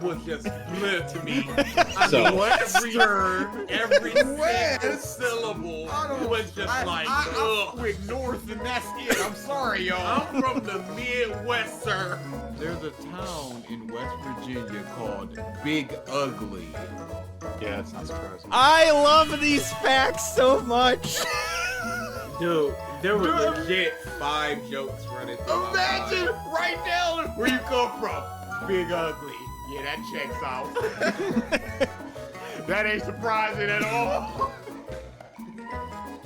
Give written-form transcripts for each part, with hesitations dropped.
was just split to me. So every single syllable was just I went north and that's it. I'm sorry, y'all. I'm from the Midwest, sir. There's a town in West Virginia called Big Ugly. yeah, that's not surprising. I love these facts so much. Dude, there were legit 5 jokes running through Imagine my mind. right down where you come from. Big Ugly. Yeah, that checks out. That ain't surprising at all.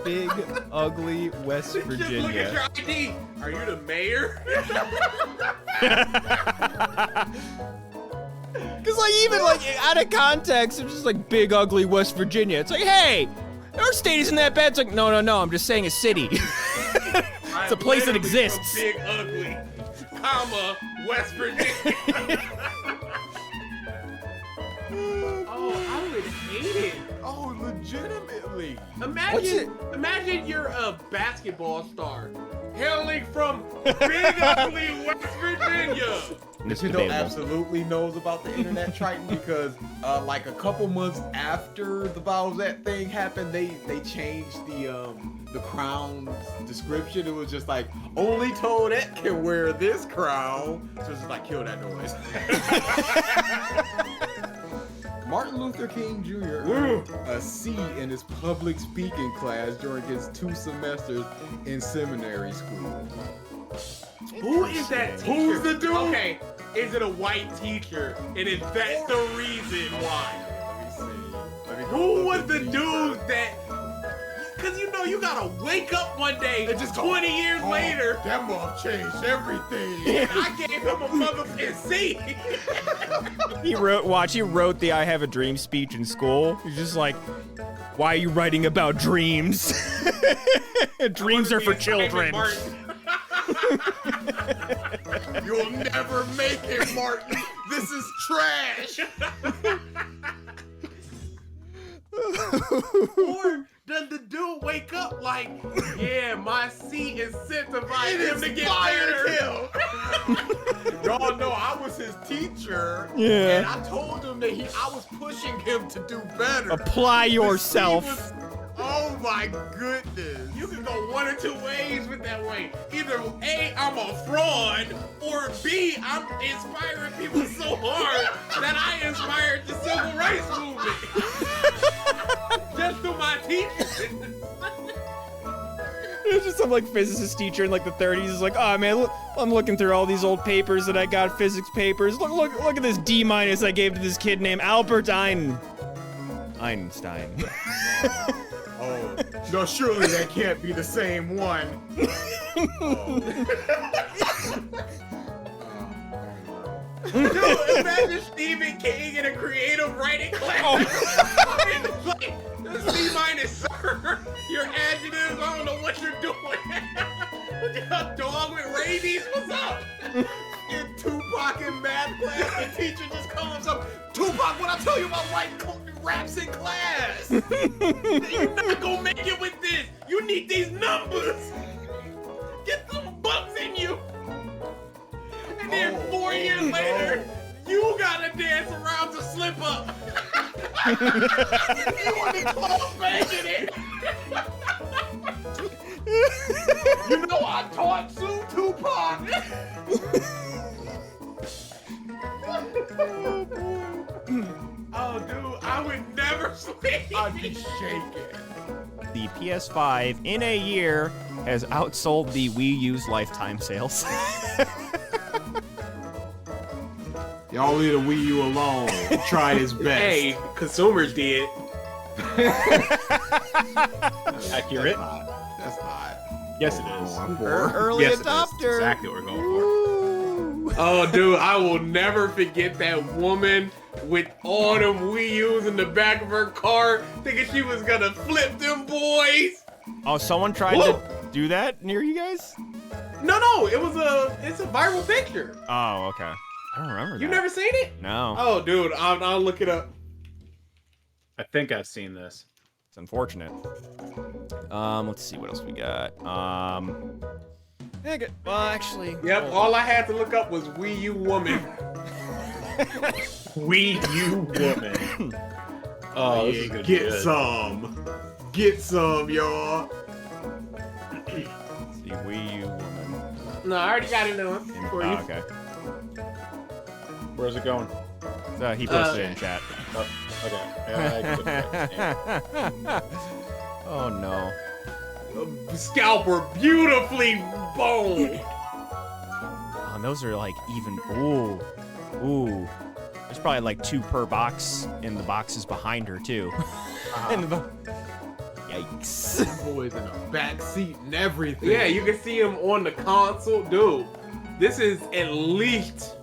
Big ugly West Just look at Virginia. your ID. Are you the mayor? Cause like even like out of context, it's just like big ugly West Virginia. It's like, hey, our state isn't that bad. It's like, no, I'm just saying a city. It's a place that exists. Big ugly, comma, West Virginia. Oh, I would hate it. Oh, legitimately. Imagine you're a basketball star hailing from Big Ugly, West Virginia. It's Nintendo debatable. absolutely knows about the internet Triton because like a couple months after the Bowsette thing happened, they changed the crown's description. It was just like, only Toadette can wear this crown. So it's just like, kill that noise. Martin Luther King Jr. earned a C in his public speaking class during his 2 semesters in seminary school. Who is that teacher? Who's the dude? Okay, is it a white teacher? And is that the reason why? Let me see. Let me go Who look was at the these, dude that? Cause you know you gotta wake up one day, It just 20 years later, That move changed everything. and I gave him a motherfucking C. He wrote the I Have a Dream speech in school. He's just like, why are you writing about dreams? Dreams are for children. You'll never make it, Martin. This is trash. Or does the dude wake up like, yeah, my C incentivized him to get better? Y'all know I was his teacher. Yeah. And I told him that I was pushing him to do better. Apply The yourself. C was- oh my goodness. You can go one or 2 ways with that way. Either A, I'm a fraud, or B, I'm inspiring people so hard that I inspired the civil rights movement. Just through my teaching. There's just some like physicist teacher in like the 30s is like, oh man, look, I'm looking through all these old papers that I got, physics papers. Look at this D- I gave to this kid named Albert Einstein. Oh, no, surely that can't be the same one. Dude, imagine Stephen King in a creative writing class. It's like, C minus, sir. Your adjectives, I don't know what you're doing. A dog with rabies, what's up? In Tupac in math class, the teacher just calls up, Tupac, what I tell you about writing raps in class? You're not gonna make it with this. You need these numbers. Get some bucks in you. And then 4 years later, you gotta dance around to slip up. You want the club banging it. You know I taught Sue Tupac. Oh, dude, I would never sleep. I'd be shaking. The PS5 in a year has outsold the Wii U's lifetime sales. Y'all leave the Wii U alone. Tried his best. Hey, consumers did. Accurate? That's not. Yes, it is. Going for. Early Yes, it is. adopter. Exactly what we're going for. Ooh. Oh, dude, I will never forget that woman with all them Wii U's in the back of her car, thinking she was gonna flip them boys. Oh, someone tried to do that near you guys? No, it's a viral picture. Oh, okay. I don't remember that. You never seen it? No. Oh, dude, I'll look it up. I think I've seen this. It's unfortunate. Let's see what else we got. Well, actually. Yep, all I had to look up was Wii U woman. Wii U woman. Oh, this is gonna be Get good. some. Get some, y'all. The Wii U woman. No, I already got it on for you. Okay. Where's it going? He posted it in chat. Oh, okay. Yeah, Oh no. Scalper beautifully boned. Oh, and those are like even. Ooh. There's probably like 2 per box in the boxes behind her too. Yikes. That boy's in a back seat and everything. Yeah, you can see him on the console. Dude, this is at least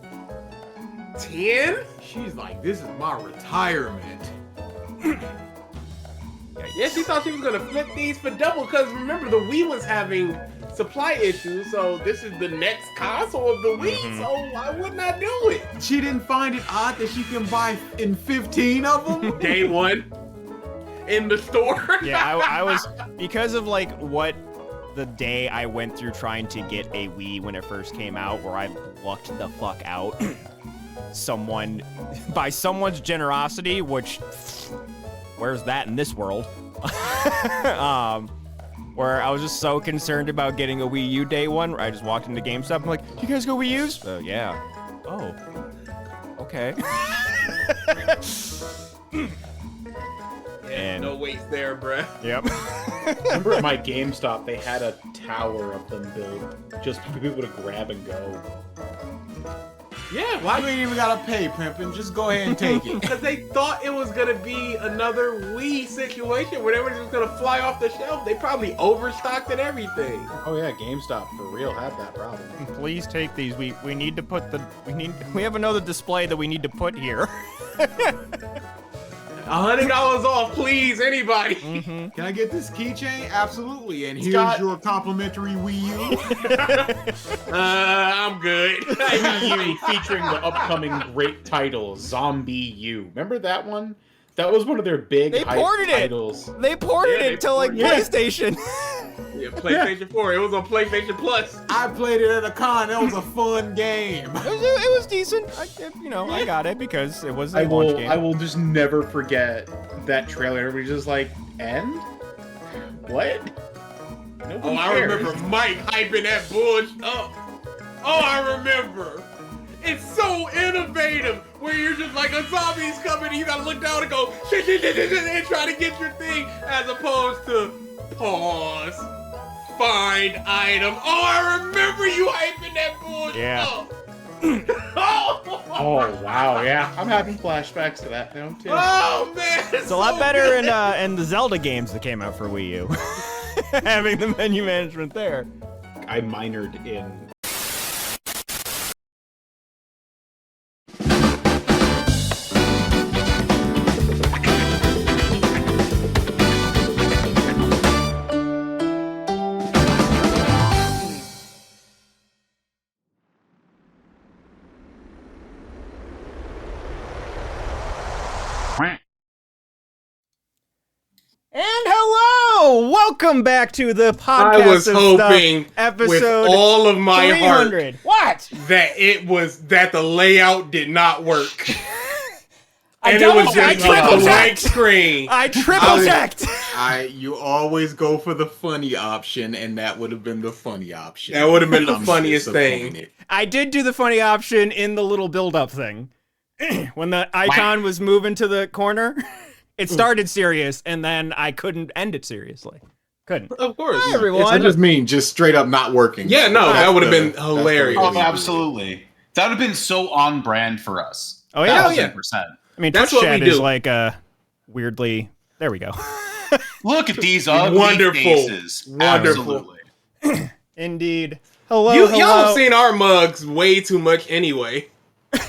10? She's like, this is my retirement. Yeah, she thought she was gonna flip these for double, because remember, the Wii was having supply issues, so this is the next console of the Wii, so why wouldn't I do it? She didn't find it odd that she can buy in 15 of them? Day one in the store. Yeah, I was, because of like what the day I went through trying to get a Wii when it first came out, where I lucked the fuck out. By someone's generosity, which, where's that in this world? Where I was just so concerned about getting a Wii U day one, where I just walked into GameStop, I'm like, do you guys go Wii U's? Yeah. Oh. Okay. And no waits there, bruh. yep. Remember at my GameStop, they had a tower of them built just for people to grab and go. Yeah, You why? ain't even gotta pay, Pimpin'. Just go ahead and take it. Because they thought it was gonna be another Wii situation where they were just gonna fly off the shelf. They probably overstocked and everything. Oh yeah, GameStop for real had that problem. Please take these. We need to put we have another display that we need to put here. $100 off, please, anybody. Can I get this keychain? Absolutely. And here's Scott. your complimentary Wii U. I'm good. Wii U featuring the upcoming great title, Zombie U. Remember that one? That was one of their big They hype ported it. titles. They ported Yeah, they it to like ported it. PlayStation. Yeah, PlayStation 4. It was on PlayStation Plus. I played it at a con. That was a fun game. It was decent. I got it because it was a I launch game. will just never forget that trailer. Everybody's just like, end? What? Nobody Oh, I cares. remember Mike hyping that bullshit up. Oh, I remember. It's so innovative where you're just like, a zombie's coming and you gotta look down and go shit, and try to get your thing, as opposed to pause, find item. Oh, I remember you hyping that bullshit Yeah. up. Oh, Oh wow, yeah. I'm having flashbacks to that now too. oh man, It's a lot better in the Zelda games that came out for Wii U. Having the menu management there. I minored in. And hello! Welcome back to the podcast I was of hoping Stuff, episode with all of my heart 300. What? that the layout did not work. I And it was double- I just triple a blank checked. screen. I triple checked. You always go for the funny option, and that would have been the funny option. That would have been the I'm funniest thing. disappointed. I did do the funny option in the little build-up thing. When the icon was moving to the corner, it started serious, and then I couldn't end it seriously. Couldn't. Of course. Hi, everyone. I just mean just straight up not working. Yeah, no, That's that would have the- been that's hilarious. the Oh, way to do it. absolutely. That would have been so on brand for us. Oh, yeah? 1000%. I mean, That's Twitch what we chat is do. like weirdly. There we go. Look at these ugly Wonderful. faces. Wonderful. Absolutely. Indeed. Hello, Y'all hello. have seen our mugs way too much anyway.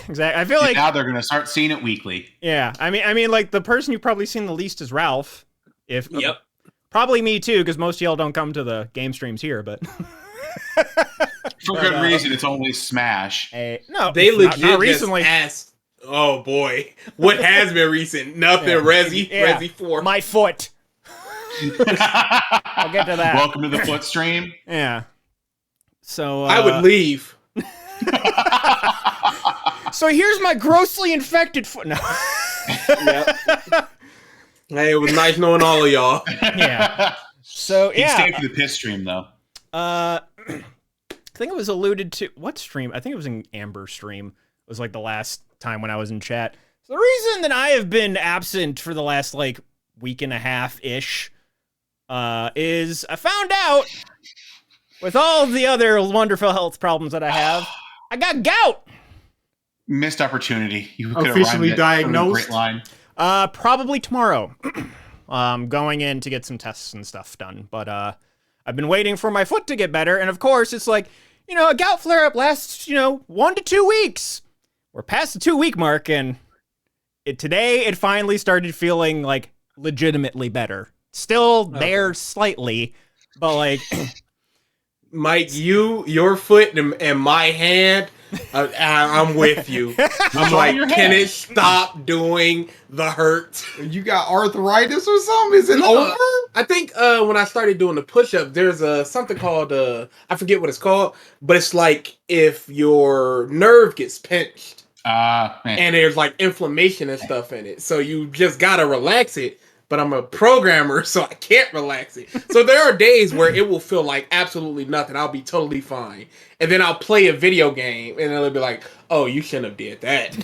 Exactly. I feel like Now they're going to start seeing it weekly. yeah. I mean, like the person you've probably seen the least is Ralph. If Yep. probably me too, because most of y'all don't come to the game streams here. But For good reason, it's only Smash. no, They not legit just recently. asked. Oh boy, what has been recent? Nothing. Yeah. Resi, Yeah. Resi 4. My foot. I'll get to that. Welcome to the foot stream. Yeah. So I would leave. So here's my grossly infected foot. No. Yep. Hey, it was nice knowing all of y'all. Yeah. So He yeah. stayed for the piss stream though. I think it was alluded to what stream? I think it was in Amber's stream. It was like the last time when I was in chat. So the reason that I have been absent for the last like week and a half ish is I found out with all of the other wonderful health problems that I have, I got gout. Missed opportunity. You could have Officially rhymed it from a diagnosed? Great line. Probably tomorrow. Going in to get some tests and stuff done. But I've been waiting for my foot to get better, and of course it's like, you know, a gout flare-up lasts, 1 to 2 weeks. We're past the 2-week mark, and today it finally started feeling like legitimately better. Still there slightly, but like Mike, your foot and my hand, I'm with you. I'm like, can it stop doing the hurt? You got arthritis or something? Is it over? I think when I started doing the push-up, there's something called, I forget what it's called, but it's like if your nerve gets pinched and there's like inflammation and stuff in it. So you just gotta relax it. But I'm a programmer, so I can't relax it. So there are days where it will feel like absolutely nothing. I'll be totally fine. And then I'll play a video game, and it'll be like, oh, you shouldn't have did that.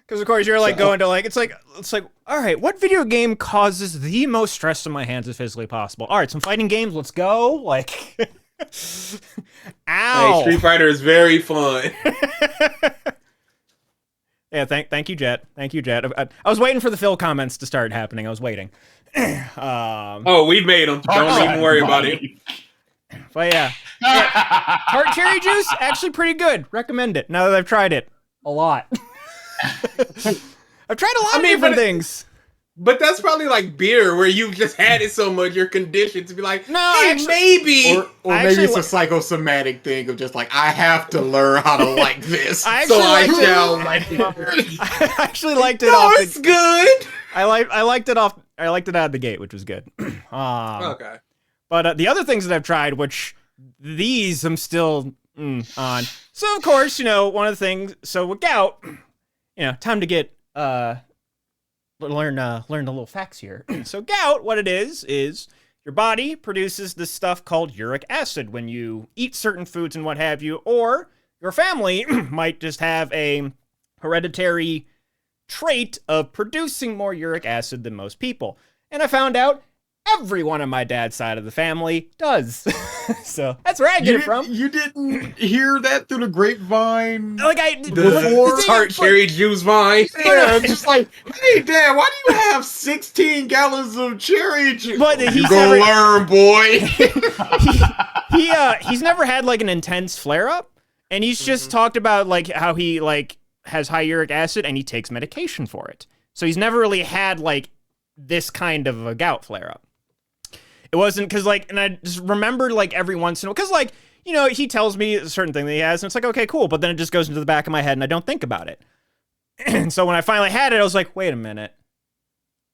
because of course you're like going to like it's like all right, what video game causes the most stress to my hands as physically possible? All right, some fighting games, let's go. Like ow. Hey, Street Fighter is very fun. Yeah, thank you, Jet. Thank you, Jet. I was waiting for the Phil comments to start happening. I was waiting. Oh, we've made them. Don't even worry about it. But yeah, tart cherry juice, actually pretty good. Recommend it. Now that I've tried it a lot. I've tried a lot of different things. But that's probably like beer, where you just had it so much, you're conditioned to be like, No, hey, actually- maybe. Or maybe it's a psychosomatic thing of just like, I have to learn how to like this. I So I actually shall like it. I actually liked it No, off. it's good. I liked it off. I liked it out of the gate, which was good. Okay. But the other things that I've tried, which these I'm still on. So of course, one of the things. So with gout, time to get learn the little facts here. So gout, what it is your body produces this stuff called uric acid when you eat certain foods and what have you, or your family might just have a hereditary trait of producing more uric acid than most people. And I found out everyone on my dad's side of the family does. So that's where I get it from. You didn't hear that through the grapevine? Like The tart cherry juice vine. Yeah, just like, hey, Dad, why do you have 16 gallons of cherry juice? But You he's gonna never, learn, boy. he's never had like an intense flare up, and he's just talked about like how he like has high uric acid and he takes medication for it. So he's never really had like this kind of a gout flare up. It wasn't because like, and I just remember like every once in a while, because like, he tells me a certain thing that he has, and it's like, okay, cool. But then it just goes into the back of my head and I don't think about it. And so when I finally had it, I was like, wait a minute.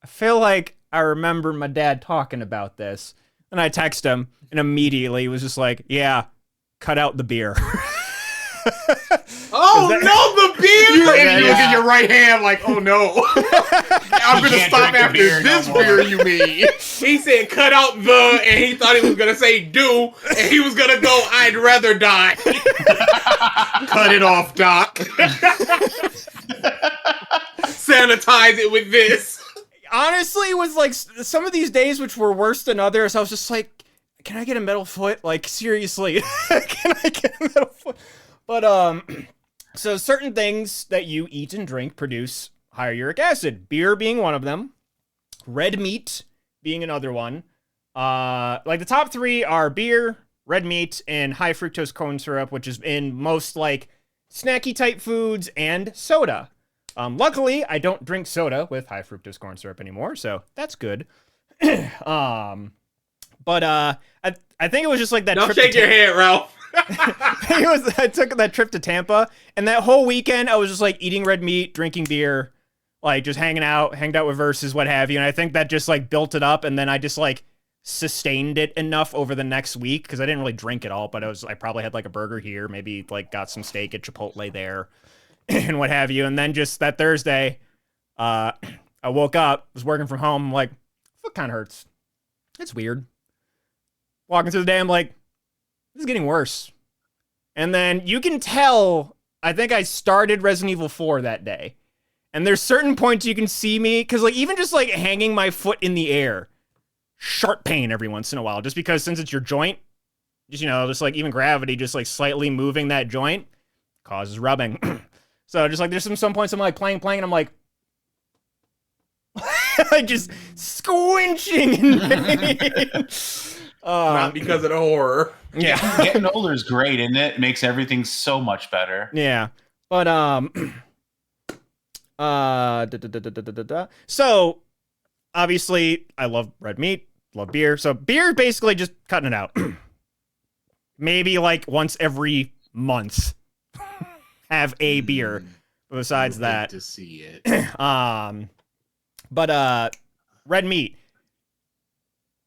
I feel like I remember my dad talking about this. And I text him, and immediately he was just like, yeah, cut out the beer. Oh, no, the beer! And you look at your right hand like, oh no. I'm going to can't stop drink the after beer no this more. beer, you mean. He said cut out the, and he thought he was gonna say do, and he was gonna go, I'd rather die. Cut it off, Doc. Sanitize it with this. Honestly, it was like some of these days which were worse than others. I was just like, can I get a metal foot? Like, seriously, can I get a metal foot? But, so certain things that you eat and drink produce higher uric acid. Beer being one of them. Red meat being another one. Like the top three are beer, red meat, and high fructose corn syrup, which is in most like snacky type foods and soda. Luckily, I don't drink soda with high fructose corn syrup anymore, so that's good. But I think it was just like that. Don't trip shake to your head, Ralph. I took that trip to Tampa, and that whole weekend I was just like eating red meat, drinking beer, like just hanged out with Versus, what have you. And I think that just like built it up, and then I just like sustained it enough over the next week because I didn't really drink it all, but I probably had like a burger here, maybe like got some steak at Chipotle there. and what have you. And then just that Thursday, I woke up, was working from home. I'm like, foot kind of hurts. It's weird. Walking through the day, I'm like, this is getting worse. And then you can tell, I think I started Resident Evil 4 that day. And there's certain points you can see me, because like even just like hanging my foot in the air, sharp pain every once in a while, just because since it's your joint, just, just like even gravity, just like slightly moving that joint causes rubbing. So just like there's some points I'm like playing, and I'm like, like just squinching in pain. Not because of the horror. Yeah. Getting older is great, isn't it? Makes everything so much better. Yeah. But so obviously I love red meat, love beer. So beer basically just cutting it out. Maybe like once every month have a beer. But besides that, to see it. but red meat.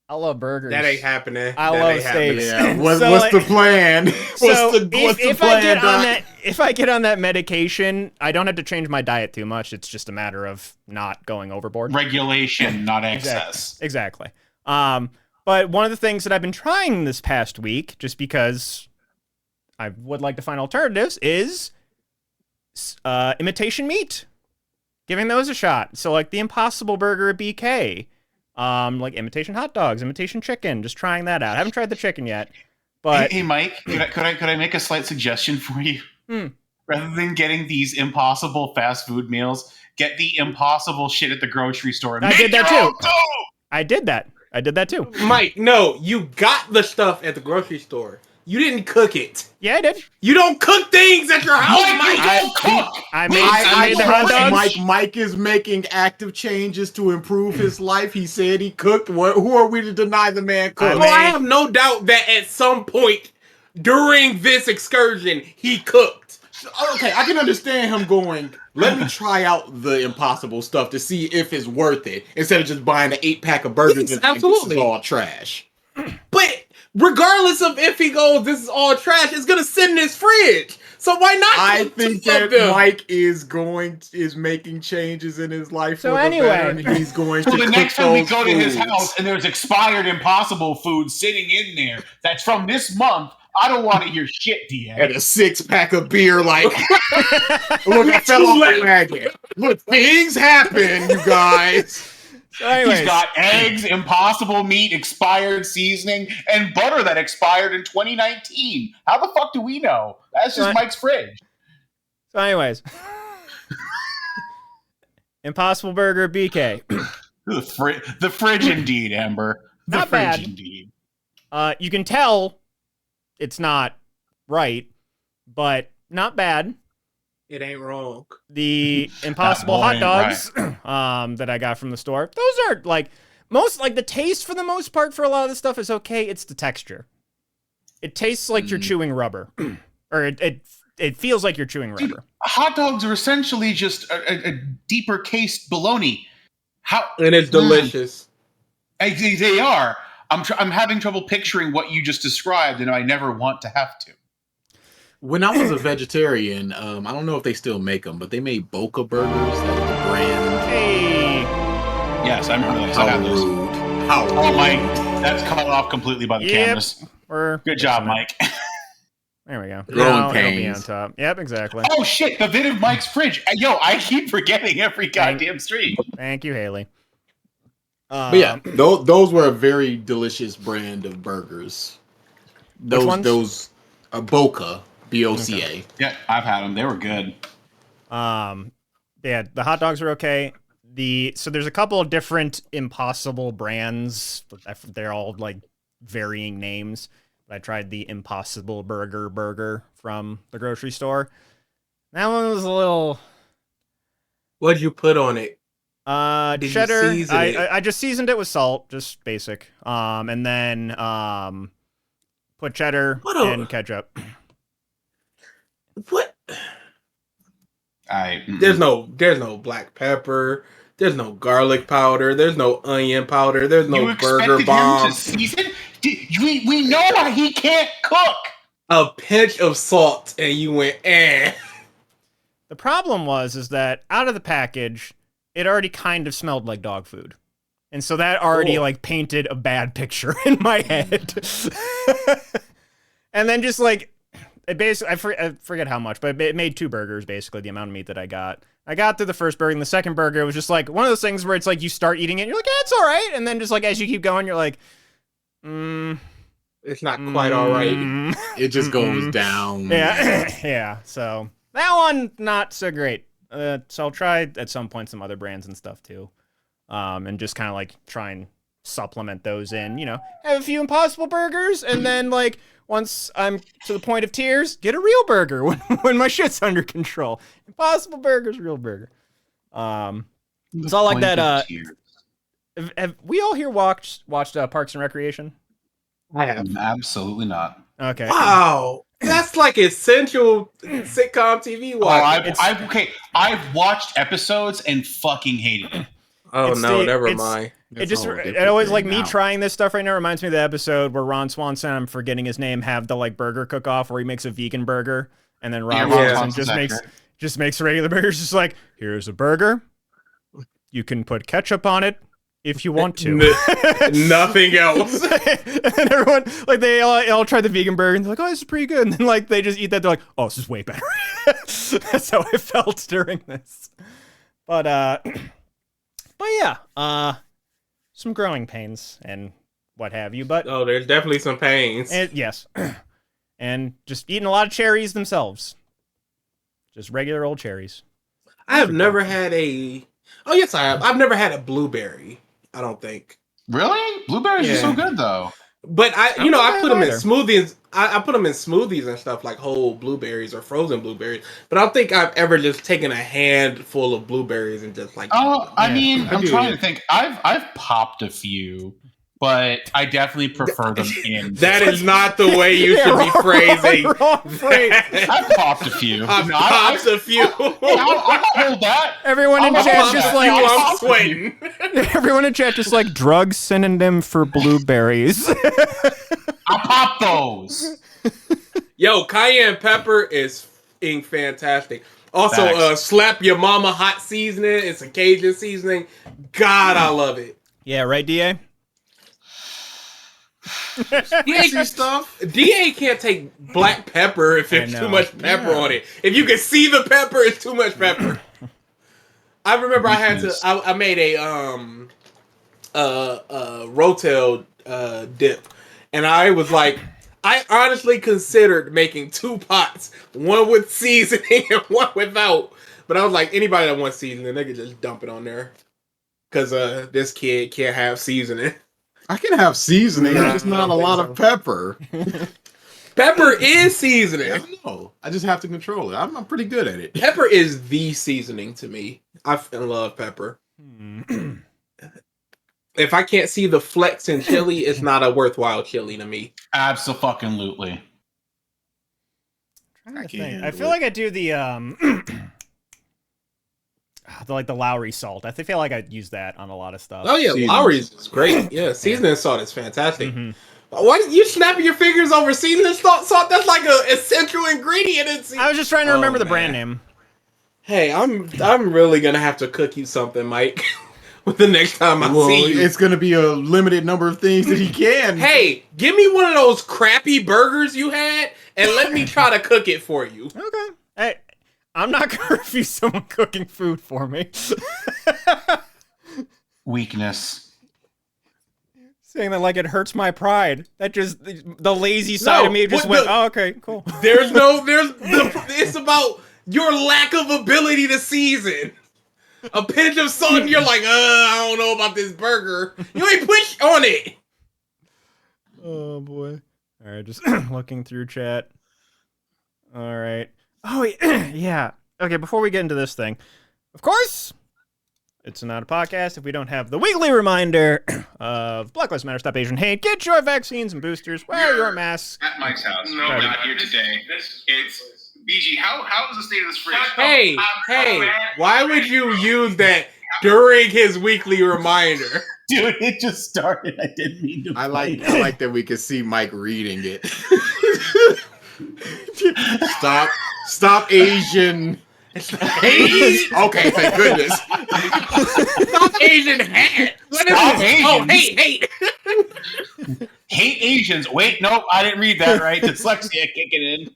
I love burgers. That ain't happening. I That love ain't happening. steaks. Yeah. What's So, the plan? So what's the if plan, I get on Doc? if I get on that medication, I don't have to change my diet too much. It's just a matter of not going overboard. Regulation, not excess. Exactly. But one of the things that I've been trying this past week, just because I would like to find alternatives, is imitation meat. Giving those a shot. So like the Impossible Burger at BK. Like imitation hot dogs, imitation chicken, just trying that out. I haven't tried the chicken yet, but Hey, Mike, could I make a slight suggestion for you? Hmm. Rather than getting these impossible fast food meals, get the impossible shit at the grocery store. And I make did that your too. own dough! I did that too. Mike, no, you got the stuff at the grocery store. You didn't cook it. Yeah, I did. You don't cook things at your house, Mike, Mike. you don't cook! I made the hot dogs. Mike is making active changes to improve his life. He said he cooked. Who are we to deny the man cooked? Oh, I have no doubt that at some point during this excursion, he cooked. Okay, I can understand him going, let me try out the impossible stuff to see if it's worth it, instead of just buying an 8-pack of burgers Yes, and absolutely. it's all trash. But regardless of if he goes, this is all trash, it's gonna sit in his fridge. So why not? I cook think some that of them? Mike is making changes in his life So for the anyway. better, and he's going So to the cook next time we those go to his foods. house and there's expired impossible food sitting in there that's from this month, I don't want to hear shit, DA. And a 6-pack of beer, like, look, I fell off the wagon. Look, things happen, you guys. So anyways, He's got eggs, impossible meat, expired seasoning, and butter that expired in 2019. How the fuck do we know? That's just Right. Mike's fridge. So anyways. Impossible Burger BK. The fridge indeed, Amber. The Not fridge bad. indeed. You can tell it's not right, but not bad. It ain't wrong. The Impossible boy hot ain't dogs that I got from the store, those are like the taste for the most part for a lot of the stuff is okay. It's the texture. It tastes like you're chewing rubber, or it feels like you're chewing rubber. Hot dogs are essentially just a deeper cased bologna. And it's delicious. They are. I'm having trouble picturing what you just described, and I never want to have to. When I was a vegetarian, I don't know if they still make them, but they made Boca burgers. That was the brand. Hey, Yes, I remember those. I How had those. rude. How rude. Oh, Mike, that's cut off completely by the Yep. cameras. we're Good job, Mike. There we go. Growing Now it'll be on pains. top. Yep, exactly. Oh shit, the vid of Mike's fridge. Yo, I keep forgetting every goddamn stream. Thank you, Haley. But yeah, those were a very delicious brand of burgers. ones? Those Boca, BOCA. Yeah, I've had them. They were good. Yeah, the hot dogs are okay. So there's a couple of different Impossible brands. They're all like varying names. I tried the Impossible Burger from the grocery store. That one was a little What'd you put on it? Did you cheddar. season it? I just seasoned it with salt, just basic. And then put cheddar What a- and ketchup. What? Mm-mm. There's no black pepper. There's no garlic powder. There's no onion powder. There's no You burger expected him bomb. to season? We know why he can't cook. A pinch of salt, and you went, eh. The problem is that out of the package, it already kind of smelled like dog food. And so that already like painted a bad picture in my head. And then just like, it basically, I forget how much, but it made 2 burgers, basically, the amount of meat that I got. I got through the first burger, and the second burger was just like one of those things where it's like you start eating it, and you're like, yeah, it's all right. And then just like as you keep going, you're like, It's not quite all right. It just goes down. Yeah, yeah. So that one, not so great. So I'll try at some point some other brands and stuff too. And just kind of like try and supplement those in, you know, have a few Impossible Burgers, and then like once I'm to the point of tears, get a real burger when my shit's under control. Impossible Burgers, real burger. It's all like that. Have we all here watched Parks and Recreation? I have. Absolutely not. Okay. Wow. That's like essential sitcom TV watching. I've watched episodes and fucking hated it. Oh It's no, the- never it's- mind. It always like me now. trying this stuff right now reminds me of the episode where Ron Swanson, I'm forgetting his name, have the like burger cook off where he makes a vegan burger, and then Ron Ron Swanson Swanson's just makes a regular burger. It's just like, here's a burger. You can put ketchup on it if you want to. Nothing else. And everyone like they all try the vegan burger and they're like, oh, this is pretty good. And then like they just eat that, they're like, oh, this is way better. That's how I felt during this. But yeah, some growing pains and what have you. But Oh, there's definitely some pains. yes, and just eating a lot of cherries themselves. Just regular old cherries. I have never had a. Oh yes, I have. I've never had a blueberry. I don't think. Really? Blueberries are Yeah. so good though. But I don't I put them in either. smoothies. I put them in smoothies and stuff, like whole blueberries or frozen blueberries. But I don't think I've ever just taken a handful of blueberries and just like. Oh, I Yeah. mean, I'm do. trying to think. I've popped a few, but I definitely prefer them in. That is not the way you should be phrasing. Wrong phrase. I've popped a few. I've No, popped a few. I'll hold that. Everyone in I'll chat pop just that. like I'm sweating. everyone in chat just like drug synonym for blueberries. I'll pop those. Yo, cayenne pepper is fantastic. Also, Facts. slap your mama hot seasoning. It's a Cajun seasoning. God, I love it. Yeah, right, DA? DA stuff. DA can't take black pepper if there's I too know. much pepper Yeah. on it. If you can see the pepper, it's too much pepper. I remember I had to. I made a rotel dip, and I was like, I honestly considered making 2 pots, one with seasoning and one without. But I was like, anybody that wants seasoning, they can just dump it on there, because this kid can't have seasoning. I can have seasoning, Nah, just I not don't a think lot so. of pepper. Pepper is seasoning. I know. I just have to control it. I'm pretty good at it. Pepper is the seasoning to me. I love pepper. If I can't see the flecks in chili, it's not a worthwhile chili to me. Absolutely. I feel like I do the the Lowry salt. I feel like I'd use that on a lot of stuff. Oh yeah, Seasoning. Lowry's is great. Yeah, seasoning salt is fantastic. Mhm. Why you snapping your fingers over seasoning salt? That's like an essential ingredient in seasoning. I was just trying to remember Oh, the brand man. name. Hey, I'm really gonna have to cook you something, Mike. With the next time I Well, see you. it's going to be a limited number of things that he can. Hey, give me one of those crappy burgers you had, and let me try to cook it for you. Okay. Hey, I'm not gonna refuse someone cooking food for me. Weakness. Saying that like it hurts my pride. That just the lazy side No, of me just what went, the- oh, okay, cool. It's about your lack of ability to season. A pinch of salt, and you're like, I don't know about this burger. You ain't put on it. Oh boy. All right, just looking through chat. All right. Oh yeah. Okay, before we get into this thing, of course, it's not a podcast if we don't have the weekly reminder of Black Lives Matter, Stop Asian Hate, get your vaccines and boosters, wear your masks. At Mike's house. No, No, Right. not here today. It's BG. How is the state of this fridge? Hey, why would you use that during his weekly reminder? Dude, it just started. I didn't mean to. I like that we can see Mike reading it. Stop Asian Hate? Okay, thank goodness. Stop Asian hat. What is Stop this? Oh, Asians. hate. Hate Asians. Wait, nope, I didn't read that right. Dyslexia kicking in.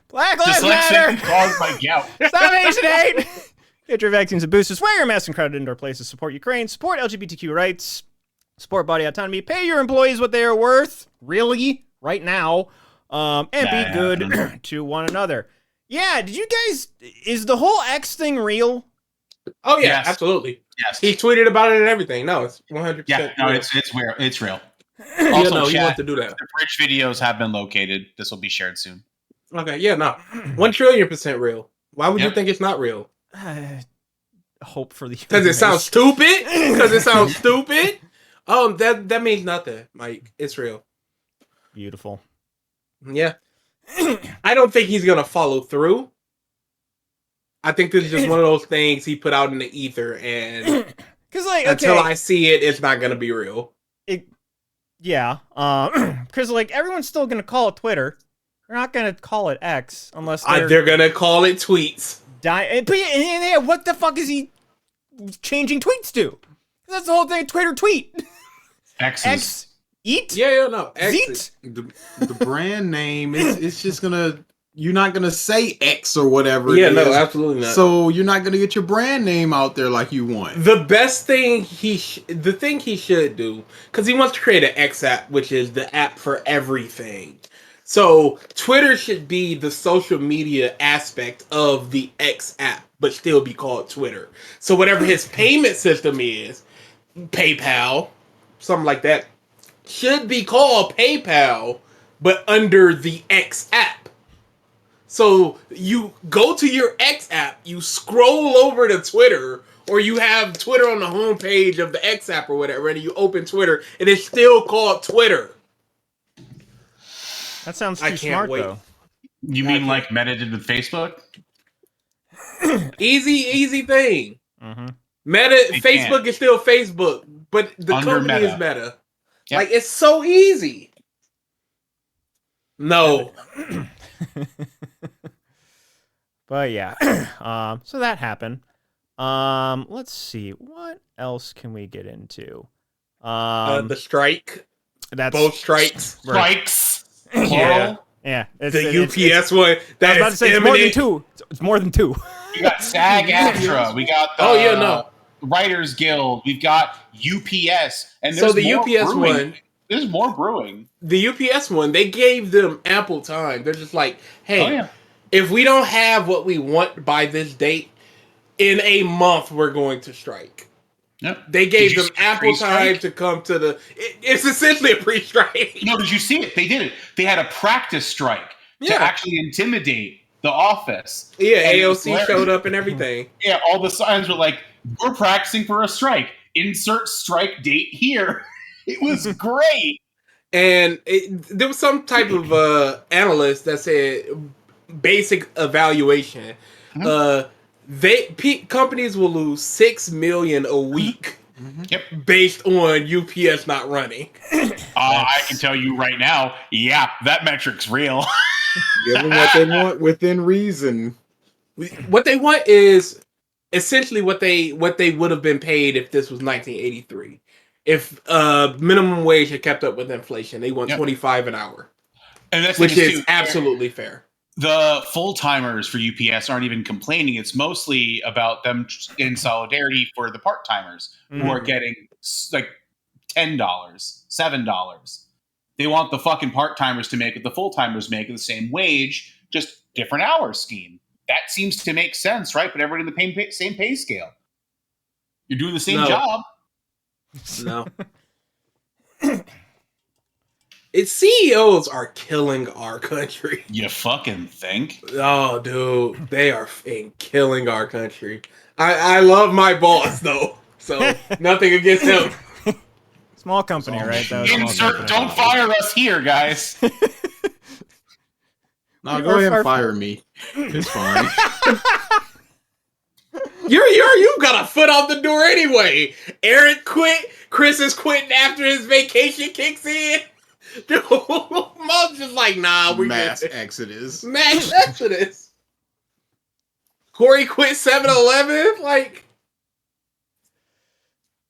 Black Lives Dyslexia Matter. caused by gout. Stop Asian hate. Get your vaccines and boosters. Wear your mask in crowded indoor places. Support Ukraine. Support LGBTQ rights. Support body autonomy. Pay your employees what they are worth. Really? Right now. And be good to one another. Yeah, did you guys... Is the whole X thing real? Oh yeah, Yes. absolutely. Yes. He tweeted about it and everything. No, it's 100%. Yeah, no, real. it's real. It's real. Yeah, Also, no, he chat, wants to do that. the bridge videos have been located. This will be shared soon. Okay, yeah, no, 1,000,000,000% real. Why would you Yep. think it's not real? Hope for the... Because it sounds stupid. Because it sounds stupid. That means nothing, Mike. It's real. Beautiful. Yeah. I don't think he's gonna follow through. I think this is just one of those things he put out in the ether, and Because, like, until okay, I see it, it's not gonna be real. yeah, because, like, everyone's still gonna call it Twitter. They're not gonna call it X unless They're gonna call it tweets. But yeah, what the fuck is he changing tweets to? That's the whole thing. Twitter tweet. X's. X eat. Yeah, no. Zeet. The brand name it's just gonna, you're not gonna say X or whatever. Yeah, it no, is. absolutely not. So you're not gonna get your brand name out there like you want. The best thing the thing he should do, because he wants to create an X app, which is the app for everything. So Twitter should be the social media aspect of the X app, but still be called Twitter. So whatever his payment system is, PayPal, something like that, should be called PayPal, but under the X app. So you go to your X app, you scroll over to Twitter, or you have Twitter on the homepage of the X app or whatever, and you open Twitter, and it's still called Twitter. That sounds I too can't smart, wait. though. You mean like Meta did with Facebook? Easy thing. Mm-hmm. Meta, They Facebook can't. is still Facebook, but the Under company Meta. is Meta. Yep. Like, it's so easy. No. But yeah, so that happened. Let's see, what else can we get into? The strike. That's Both strikes. Strikes. Yeah. Plural. yeah. The UPS one. I That was about to is say it's more than imminent. two. It's more than two. We got SAG-AFTRA. We got the Oh, yeah, no. Writers Guild. We've got UPS. And So there's the more UPS brewing. one, There's more brewing. the UPS one, they gave them ample time. They're just like, hey, Oh, yeah. if we don't have what we want by this date, in a month we're going to strike. Yep. They Did gave you them see the ample pre-strike? time to come to the. It's essentially a pre-strike. No, did you see it? They did it. They had a practice strike to Yeah. actually intimidate the office. Yeah, And it was AOC hilarious. showed up and everything. Yeah, all the signs were like, "We're practicing for a strike. Insert strike date here." It was great. And there was some type of analyst that said basic evaluation. Mhm. Companies will lose $6 million a week Yep. based on UPS not running. I can tell you right now, yeah, that metric's real. Give them what they want within reason. What they want is essentially what they would have been paid if this was 1983. If minimum wage had kept up with inflation, they want Yep. $25 an hour, And that's which the thing is too, absolutely fair. the full timers for UPS aren't even complaining. It's mostly about them in solidarity for the part timers who are getting like $10, $7. They want the fucking part timers to make what the full timers make at the same wage, just different hour scheme. That seems to make sense, right? But everybody in the same pay scale. You're doing the same No. job. No. Its CEOs are killing our country. You fucking think? Oh, dude, they are killing our country. I love my boss though, so nothing against him. Small company, right? That was a small Insert, company. don't fire us here, guys. No, go ahead and fire me. It's fine. You got a foot out the door anyway. Eric quit. Chris is quitting after his vacation kicks in. Dude, Mom's just like, nah, we Mass good. exodus. Mass exodus. Corey quit 7-Eleven. Like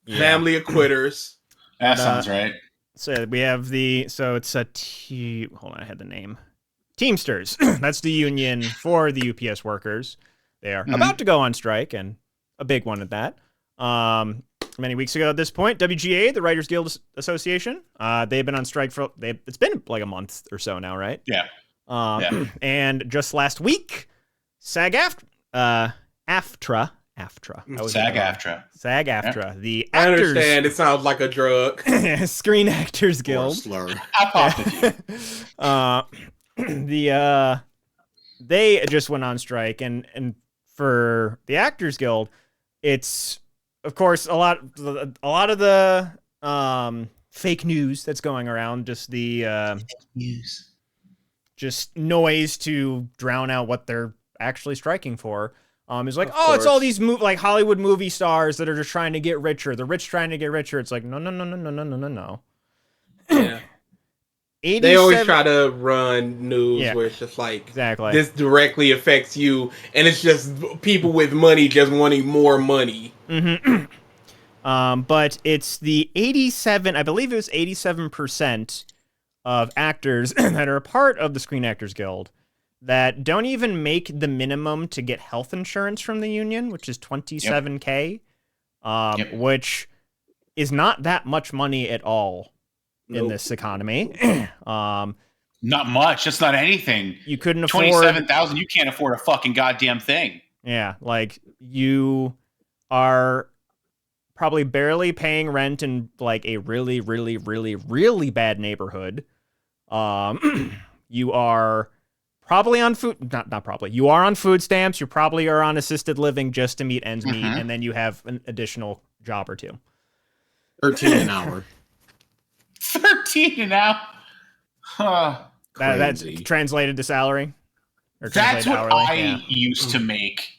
Yeah. family of quitters. That sounds right. So we have it's hold on, I had the name. Teamsters. That's the union for the UPS workers. They are about to go on strike, and a big one at that. Many weeks ago at this point, WGA, the Writers Guild Association, they've been on strike it's been like a month or so now, right? Yeah. And just last week, SAG-AFTRA. SAG-AFTRA, the I actors, understand. It sounds like a drug. Screen Actors Guild. Slur. I popped with you. They just went on strike, and for the Actors Guild, it's of course a lot of the fake news that's going around, just the News. just noise to drown out what they're actually striking for. Is like, Of it's all course. these like Hollywood movie stars that are just trying to get richer. The rich trying to get richer. It's like, no. Yeah. 87 They always try to run news Yeah. where it's just like Exactly. this directly affects you, and it's just people with money just wanting more money. But it's the 87, I believe it was 87% of actors that are a part of the Screen Actors Guild that don't even make the minimum to get health insurance from the union, which is $27K, which is not that much money at all in this economy. Not much. That's not anything. You couldn't afford $27,000. You can't afford a fucking goddamn thing. Yeah, like you are probably barely paying rent in like a really, really, really, really bad neighborhood. You are probably on food, not probably. You are on food stamps. You probably are on assisted living just to meet ends meet, and then you have an additional job or two. 13 an hour. 13 an hour. Huh. That's Crazy. translated to salary. Or That's translated what hourly. I used to make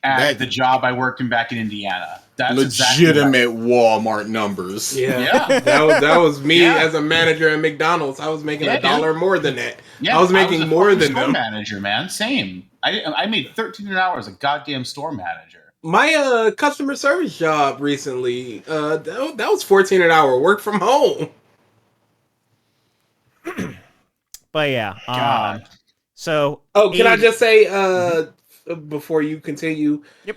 at the job I worked in back in Indiana. That's Legitimate Walmart numbers. Yeah. That was me Yeah. as a manager at McDonald's. I was making Yeah, $1 more than that. Yeah, I was making a more fucking than store them. manager, man. Same. I made 13 an hour as a goddamn store manager. My customer service job recently, that was 14 an hour. Work from home. But yeah. God. So. Oh, can I 80 just say, before you continue? Yep.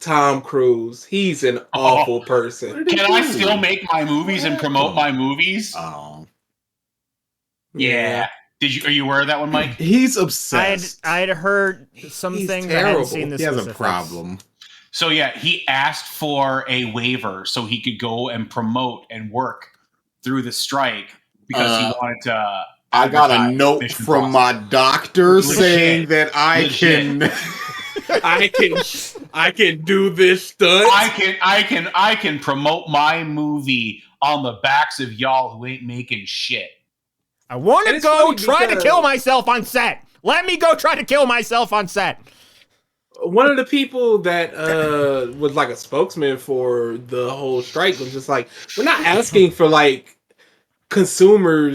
Tom Cruise, he's an awful person. Can I still make my movies and promote my movies? Oh, Yeah. Are you aware of that one, Mike? he's obsessed. I had heard some He's things. terrible. I hadn't seen the He has a specifics. problem. So yeah, he asked for a waiver so he could go and promote and work through the strike because he wanted to. I got a advertise note Mission from Impossible. my doctor Legit. saying that I Legit. I can do this stunt. I can promote my movie on the backs of y'all who ain't making shit. I want And to it's go funny try to because- kill myself on set. Let me go try to kill myself on set. One of the people that was like a spokesman for the whole strike was just like, we're not asking for like consumer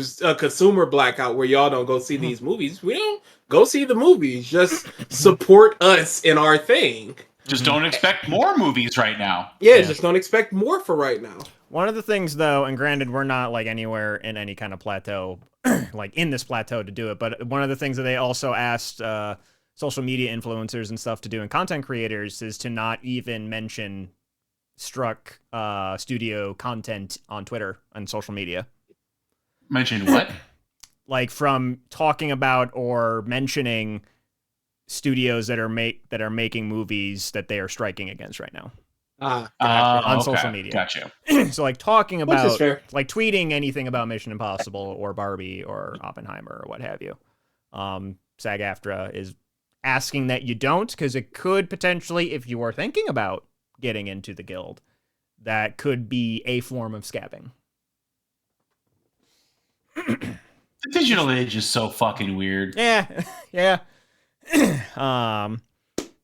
blackout where y'all don't go see these movies. We don't go see the movies. Just support us in our thing. Just don't expect more movies right now. Yeah, just don't expect more for right now. One of the things, though, and granted, we're not like anywhere in any kind of plateau, like in this plateau to do it, but one of the things that they also asked social media influencers and stuff to do and content creators is to not even mention struck studio content on Twitter and social media. Mention what? Like from talking about or mentioning studios that are making movies that they are striking against right now on social media. Gotcha. So like talking Which is about fair. like tweeting anything about Mission Impossible or Barbie or Oppenheimer or what have you. SAG-AFTRA is asking that you don't, because it could potentially, if you are thinking about getting into the guild, that could be a form of scabbing. The digital age is so fucking weird. Yeah, yeah.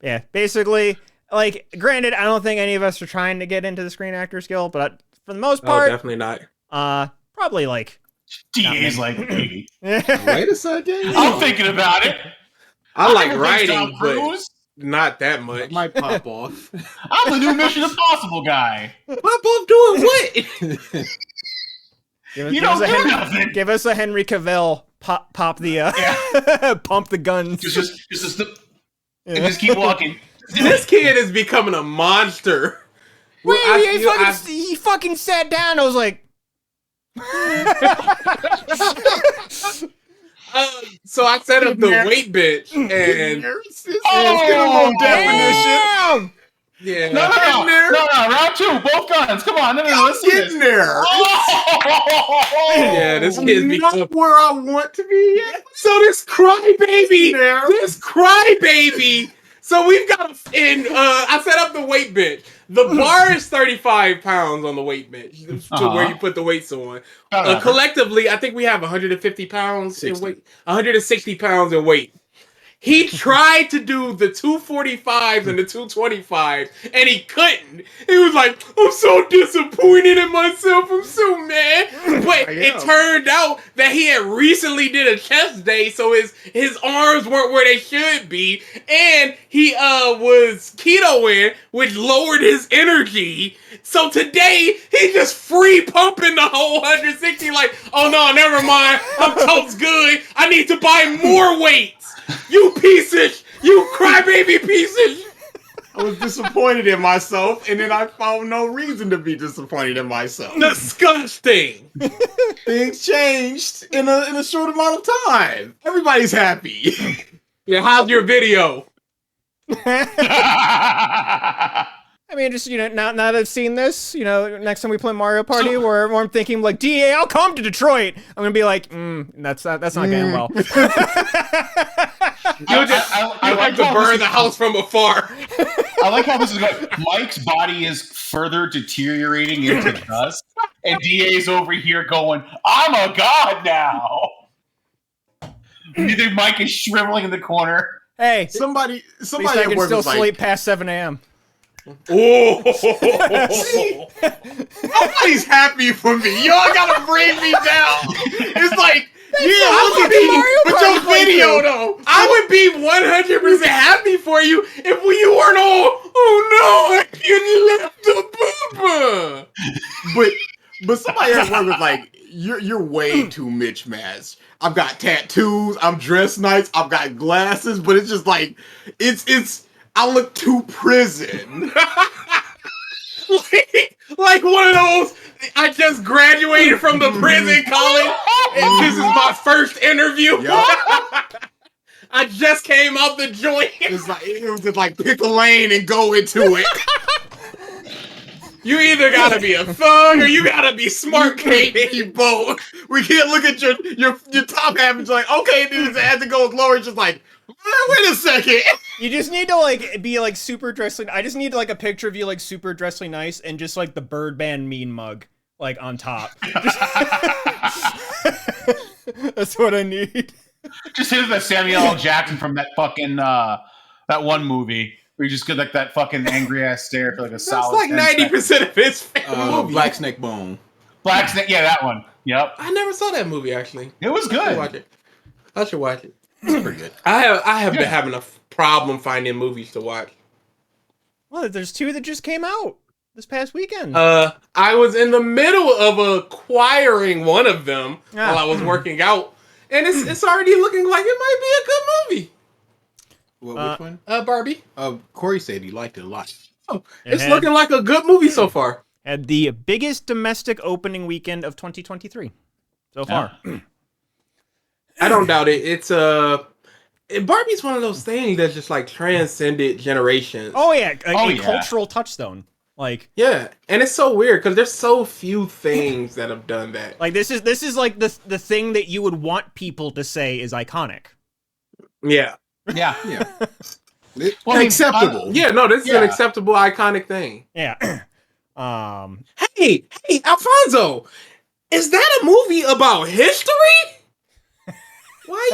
Yeah, basically, like, granted, I don't think any of us are trying to get into the Screen Actors Guild, but for the most Oh, part, definitely not. probably like, DA's like, maybe. Wait a second. I'm thinking about it. I like never think writing, Tom but Cruise. Not that much. It might pop off. I'm the new Mission Impossible guy. Pop off doing what? You don't do nothing. Give us a Henry Cavill pop the pump the guns. And just keep walking. This kid is becoming a monster. Wait, he fucking sat down. I was like, so I set up the weight bench and damn! yeah. No, round two, both guns. Come on, let's see this. Getting there. Yeah, this kid's becoming Not where I want to be yet. so this crybaby. So we've got I set up the weight bench. The bar is 35 pounds on the weight bench to where you put the weights on. Collectively, I think we have 150 pounds in weight, 160 pounds in weight. He tried to do the 245s and the 225, and he couldn't. He was like, I'm so disappointed in myself. I'm so mad. But it turned out that he had recently did a chest day, so his arms weren't where they should be. And he was ketoing, which lowered his energy. So today, he's just free pumping the whole 160 like, oh no, never mind. I'm totes good. I need to buy more weights. You pieces! You crybaby pieces! I was disappointed in myself, and then I found no reason to be disappointed in myself. Disgusting! Things changed in a short amount of time. Everybody's happy. Yeah, how's your video? I mean, just, now that I've seen this, next time we play Mario Party, where I'm thinking, like, DA, I'll come to Detroit. I'm going to be like, that's not going well. I like to burn the house from afar. I like how this is going. Mike's body is further deteriorating into dust, and DA's over here going, I'm a god now. You think Mike is shriveling in the corner? Hey, Somebody at least I at can work still was like, sleep past 7 a.m. Oh, nobody's happy for me. Y'all gotta bring me down. It's like, but your video though. I would be 100% happy for you if you weren't all, oh no, you left the pooper. But somebody at work was like, you're way too Mitch Match. I've got tattoos, I'm dressed nice, I've got glasses, but it's just like it's I look too prison. like one of those, I just graduated from the prison college, and this is my first interview. Yep. I just came out the joint. It was just like pick a lane and go into it. You either gotta be a thug or you gotta be smart, Kate. Both. We can't look at your top half and just like, okay, dude, as it goes lower, it's just like, wait a second. You just need to be super dressed. I just need a picture of you super dressed nice and just the Birdman mean mug on top. That's what I need. Just hit that Samuel L. Jackson from that fucking that one movie where you just get that fucking angry ass stare for a solid. That's 90% of his movie. Black Snake Bone. Black Snake, yeah, that one. Yep. I never saw that movie actually. It was good. I should watch it. It's pretty good. I have been having a problem finding movies to watch. Well, there's 2 that just came out this past weekend. I was in the middle of acquiring one of them while I was working out, and it's already looking like it might be a good movie. Which one? Barbie. Corey said he liked it a lot. Oh, it's looking like a good movie so far. Had the biggest domestic opening weekend of 2023 so far. I don't doubt it. It's Barbie's one of those things that's just transcended generations. Oh yeah, a cultural touchstone. Yeah, and it's so weird because there's so few things that have done that. This is the thing that you would want people to say is iconic. Yeah. Yeah. Acceptable. This is an acceptable, iconic thing. Yeah. Hey, Alfonso, is that a movie about history? Why?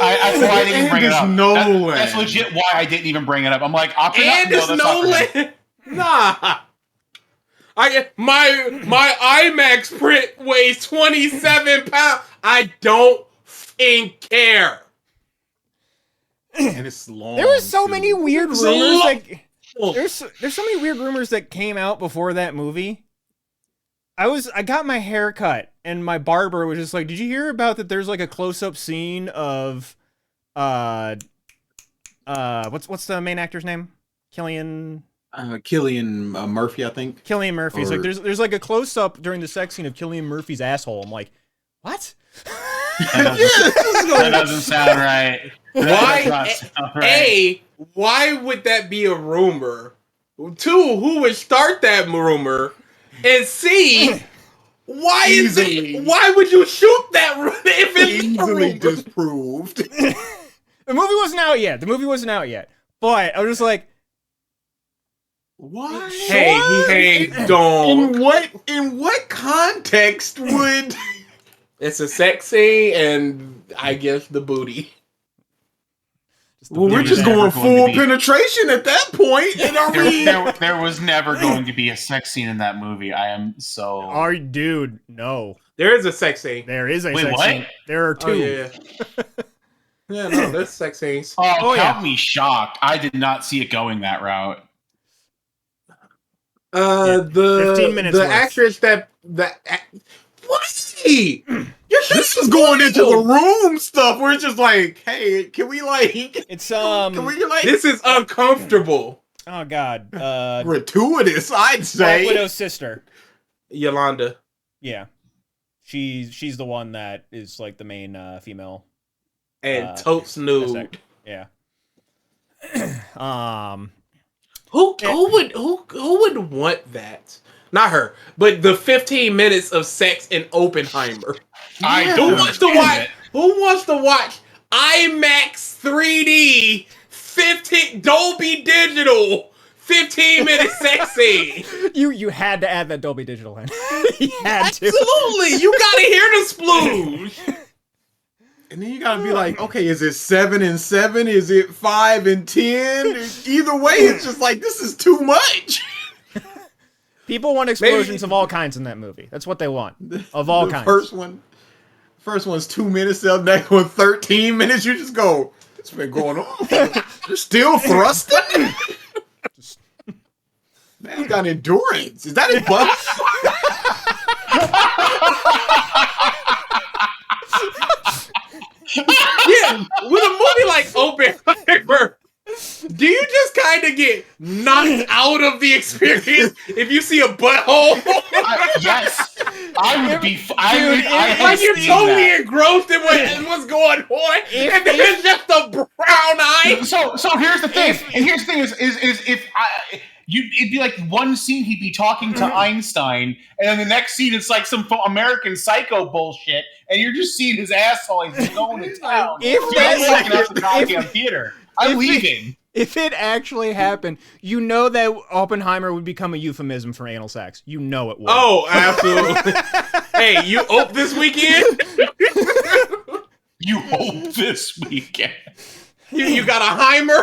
I didn't even bring it up. Nolan. That's legit why I didn't even bring it up. I'm like, and it's Nolan. Nah. My IMAX print weighs 27 pounds. I don't care. And it's long. There was so too. many weird It's rumors. long. There's so many weird rumors that came out before that movie. I got my hair cut, and my barber was just like, "Did you hear about that? There's like a close-up scene of, what's the main actor's name? Killian Murphy, I think. Killian Murphy. It's like there's like a close-up during the sex scene of Killian Murphy's asshole. I'm like, what? That doesn't sound right. That does not sound right. A, why would that be a rumor? 2, who would start that rumor? And C, why would you shoot that if it's Easily disproved. The movie wasn't out yet. But I was just like, What? Hey, don't. In what context would? It's a sex scene, and I guess the booty. Well, we're just going full penetration at that point. And are we? There was never going to be a sex scene in that movie. I am so. dude, no. There is a sex scene. There is a Wait, sex what? scene. There are 2. Oh, yeah. Yeah, no, there's sex scenes. Oh, count me shocked. I did not see it going that route. 15 minutes the worth. actress that what? This is going into the room stuff. We're just like, hey, can we like? It's Can we like? This is uncomfortable. oh god, Gratuitous, I'd Black say. Widow's sister. Yolanda. Yeah, she's the one that is like the main female. And totes nude. Yeah. Who would want that? Not her, but the 15 minutes of sex in Oppenheimer. I Who don't wants to understand watch? Who wants to watch IMAX 3D 15 Dolby Digital 15-minute sex scene? You had to add that Dolby Digital in. You had to. Absolutely, you gotta hear the splooge. And then you gotta be like, okay, is it 7 and 7? Is it 5 and 10? Either way, it's just like this is too much. People want explosions of all kinds in that movie. That's what they want. Of all kinds. First one's 2 minutes, the next one 13 minutes. You just go, it's been going on. You're still thrusting? Man, you got endurance. Is that a buff? Yeah, with a movie like Oppenheimer, do you just kind of get knocked out of the experience if you see a butthole? Yes, I would be. I would. Like you're totally that. engrossed in what's going on, and then it's just a brown eye. So here's the thing. And here's the thing is if it'd be like one scene he'd be talking to Einstein, and then the next scene it's like some American Psycho bullshit, and you're just seeing his asshole. He's going to town. Theater. I'm leaving. If it actually happened, you know that Oppenheimer would become a euphemism for anal sex. You know it would. Oh, absolutely. Hey, you ope this weekend? You hope this weekend. You got a Heimer?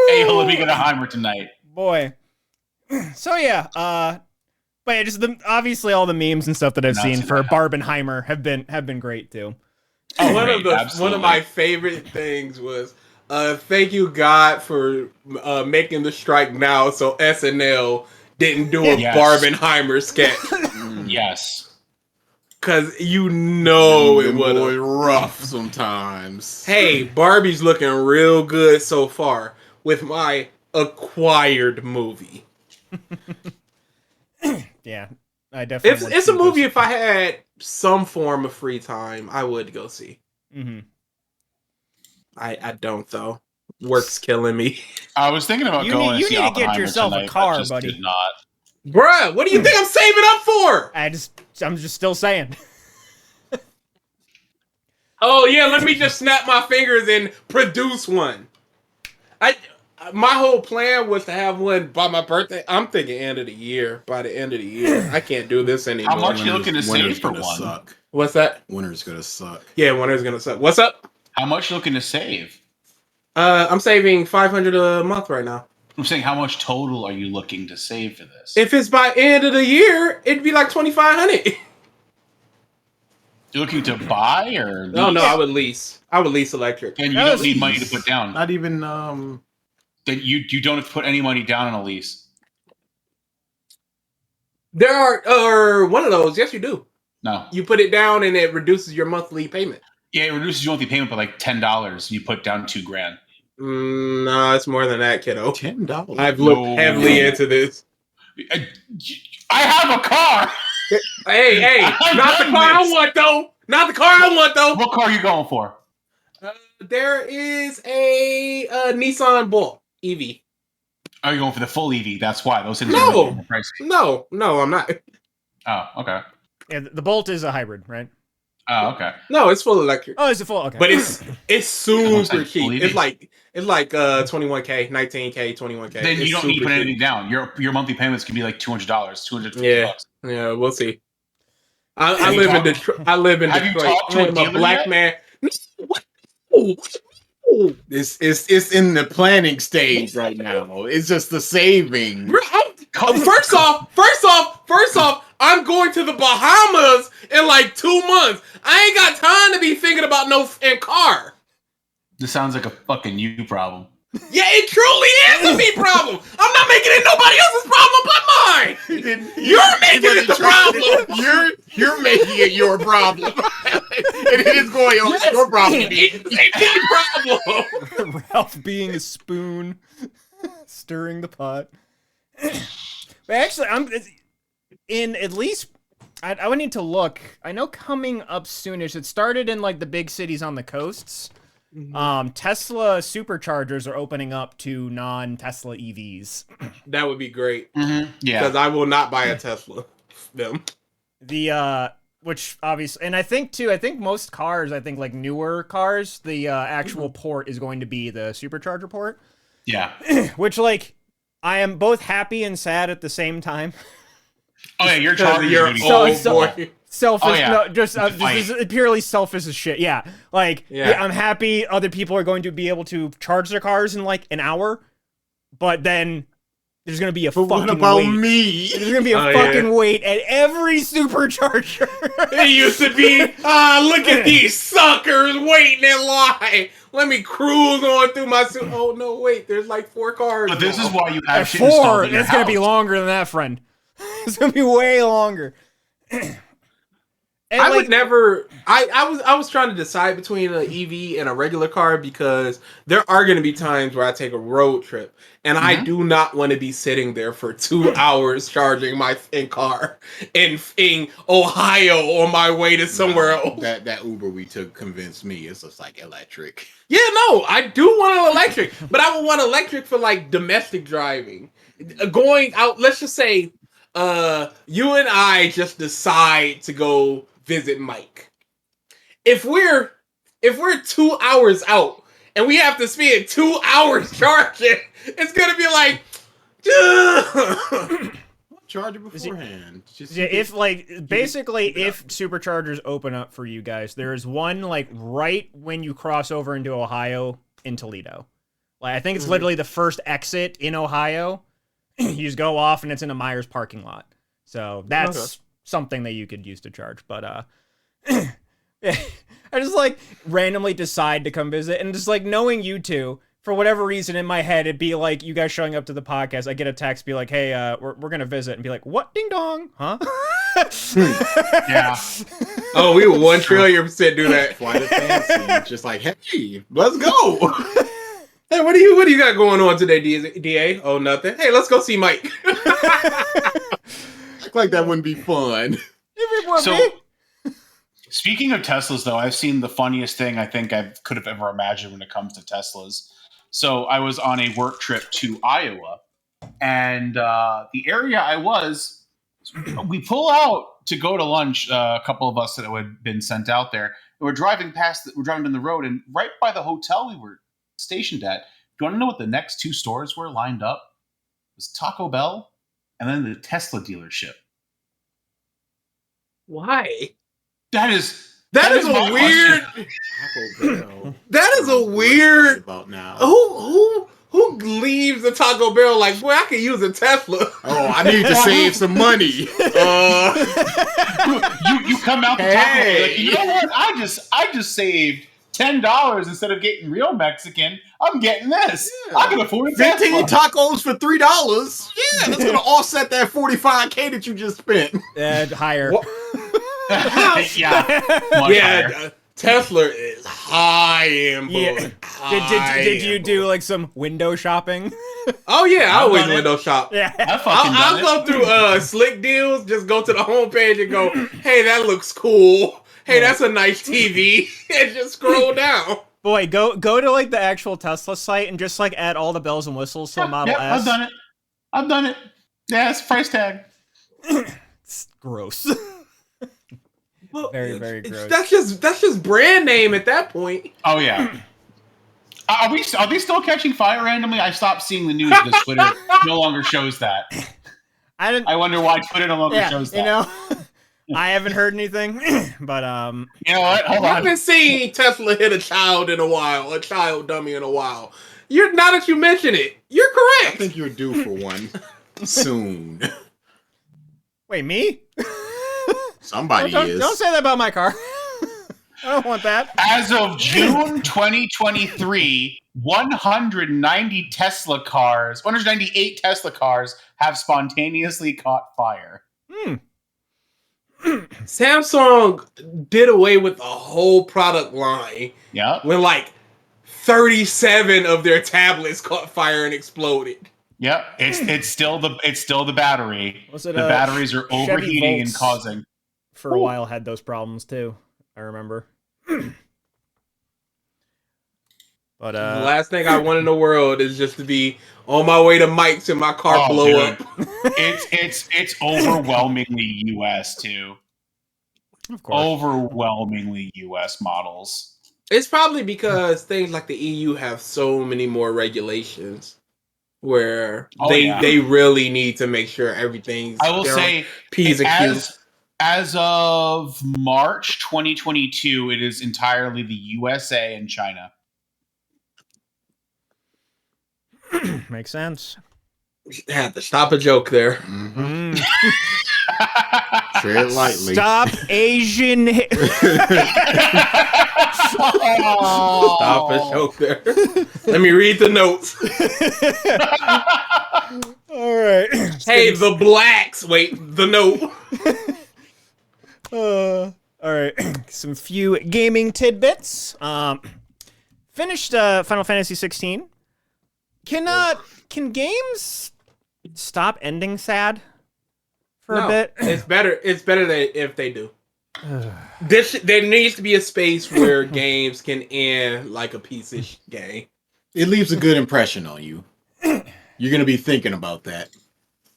Hey, let me get a Heimer tonight. Boy. So yeah, but yeah, just obviously all the memes and stuff that I've seen for BarbienHeimer have been great too. Oh, one of my favorite things was thank you God for making the strike now so SNL didn't do a BarbienHeimer sketch. Yes. Cause you know it was was rough sometimes. Hey, Barbie's looking real good so far with my acquired movie. Yeah, I definitely. It's a movie. If I had some form of free time, I would go see. Mm-hmm. I don't though. Work's killing me. I was thinking about going. You need to get yourself a car, buddy. Did not. Bruh, what do you think I'm saving up for? I'm just still saying. Oh yeah, let me just snap my fingers and produce one. My whole plan was to have one by my birthday. I'm thinking end of the year. By the end of the year, I can't do this anymore. How much are you looking to save for one? Suck. What's that? Winter's gonna suck. Yeah, winter's gonna suck. What's up? How much are you looking to save? I'm saving $500 a month right now. I'm saying, how much total are you looking to save for this? If it's by end of the year, it'd be like $2,500. You're looking to buy or No, lease? I would lease. I would lease electric. Then you don't need money to put down. Not even Then you don't have to put any money down on a lease. There are one of those. Yes, you do. No. You put it down and it reduces your monthly payment. Yeah, it reduces your monthly payment by like $10. You put down $2,000. No, it's more than that, kiddo. $10. I've looked heavily into this. I have a car. Hey, I'm not the done car I this. want though. Not the car I want though. What car are you going for? There is a Nissan Bolt EV. Are you going for the full EV? That's why those things No. are really pricey. No, I'm not. Oh, okay. Yeah, the Bolt is a hybrid, right? Oh, okay. No, it's full electric. Oh, it's a full. Okay, But it's super like full cheap. EV. It's like 21K, 19K, 21K. Then you It's don't need to super put cheap. anything down. Your monthly payments can be like $200, $250. Yeah, we'll see. I Have you live in talked- Detroit. I live in have you Detroit. talked to a I'm a dealer black yet? man. It's in the planning stage right now. It's just the saving. First off, I'm going to the Bahamas in like 2 months. I ain't got time to be thinking about no car. This sounds like a fucking you problem. Yeah, it truly is a me problem. I'm not making it nobody else's problem but mine. You're making it the problem. You're making it your problem. And it is going on your problem. It's a me problem. Ralph being a spoon, stirring the pot. But actually, I'm in at least. I would need to look. I know coming up soonish. It started in like the big cities on the coasts. Tesla superchargers are opening up to non-Tesla EVs. That would be great. Yeah. Because I will not buy a Tesla. Them. Which obviously, and I think most cars, like newer cars, the actual port is going to be the supercharger port. Yeah. Which like, I am both happy and sad at the same time. Oh yeah, your charger. You're is old gonna be boy. Selfish, Oh, yeah. no, just Defiant. this is purely selfish as shit. Yeah, like Yeah. I'm happy other people are going to be able to charge their cars in like an hour, but then there's gonna be a But fucking what about wait. me? There's gonna be a Oh, fucking yeah. wait at every supercharger. It used to be, look at these suckers waiting in line. Let me cruise on through my suit. Oh, no, wait, there's like 4 cars. But this now. is why you have shit 4. installed in your It's gonna be house. longer than that, friend. It's gonna be way longer. And I like, would never. I was trying to decide between an EV and a regular car because there are going to be times where I take a road trip and I do not want to be sitting there for 2 hours charging my car in Ohio on my way to somewhere else. That Uber we took convinced me it's just like electric. Yeah, no, I do want an electric, but I would want electric for like domestic driving. Going out, let's just say, you and I just decide to go visit Mike. If we're 2 hours out and we have to spend 2 hours charging, it's gonna be like, Charge it beforehand. Just yeah, if like basically if superchargers open up for you guys, there is one like right when you cross over into Ohio in Toledo. Like I think it's literally the first exit in Ohio. You just go off and it's in a Myers parking lot. So that's something that you could use to charge. But I just like randomly decide to come visit and just like knowing you two, for whatever reason in my head, it'd be like you guys showing up to the podcast. I get a text, be like, "Hey, we're gonna visit," and be like, "What? Ding dong, huh?" Yeah. oh, we would 1,000,000,000% do that. fly to fancy. Just like, hey, let's go. Hey, what do you got going on today, DA? Oh, nothing. Hey, let's go see Mike. Act like that wouldn't be fun. So, speaking of Teslas, though, I've seen the funniest thing I think I could have ever imagined when it comes to Teslas. So, I was on a work trip to Iowa, and the area I was, we pull out to go to lunch. A couple of us that had been sent out there, and we're driving down the road, and right by the hotel we were stationed at. Do you want to know what the next 2 stores were lined up? It was Taco Bell, and then the Tesla dealership. Why? That is That my is a weird. Taco Bell. That is a weird. About now. Who Who leaves the Taco Bell like, boy, I could use a Tesla? Oh, I need to save some money. You come out the Taco Bell like, you know what? I just saved $10 instead of getting real Mexican. I'm getting this. Yeah. I can afford a 15 Tesla. tacos for $3. Yeah, that's gonna offset that $45K that you just spent. Higher. Yeah, much higher. Yeah, Tesla is high in Yeah. Did you do like some window shopping? Oh yeah, I I've always done it. window shop. Yeah. I fucking I'll done go through Slick Deals, just go to the homepage and go, hey, that looks cool. Hey, that's a nice TV. And just scroll down. Boy, go to like the actual Tesla site and just like add all the bells and whistles to a Model S. I've done it. Yeah, it's a price tag. It's gross. Well, Very, very gross. That's just brand name at that point. Oh yeah. Are they still catching fire randomly? I stopped seeing the news because Twitter no longer shows that. I wonder why Twitter no longer shows that. You know, I haven't heard anything, but You know what? Hold I on. haven't seen Tesla hit a child dummy in a while. Now that you mention it, you're I correct. think you're due for one soon. wait, me? Somebody is. Don't say that about my car. I don't want that. As of June 2023, 198 Tesla cars have spontaneously caught fire. Samsung did away with the whole product line Yeah. when like 37 of their tablets caught fire and exploded. Yep. It's still the battery. Was it, the batteries are Chevy overheating and Volts causing. for a while had those problems too. I remember. But The last thing I want in the world is just to be on my way to Mike's and my car blow dude. up. It's overwhelmingly US too. of course. Overwhelmingly US models. It's probably because things like the EU have so many more regulations where they really need to make sure everything's I will they're on say P's and Q's. as of March 2022, it is entirely the USA and China. Makes sense. Had to stop a joke there. Mm-hmm. Tread lightly. Stop Asian. Stop a joke there. Let me read the notes. All right. Hey, the blacks. Wait, the note. All right. Some few gaming tidbits. Finished Final Fantasy 16. Can games stop ending sad for a bit? It's better. It's better if they do. There needs to be a space where games can end like a piece-ish game. It leaves a good impression on you. You're gonna be thinking about that,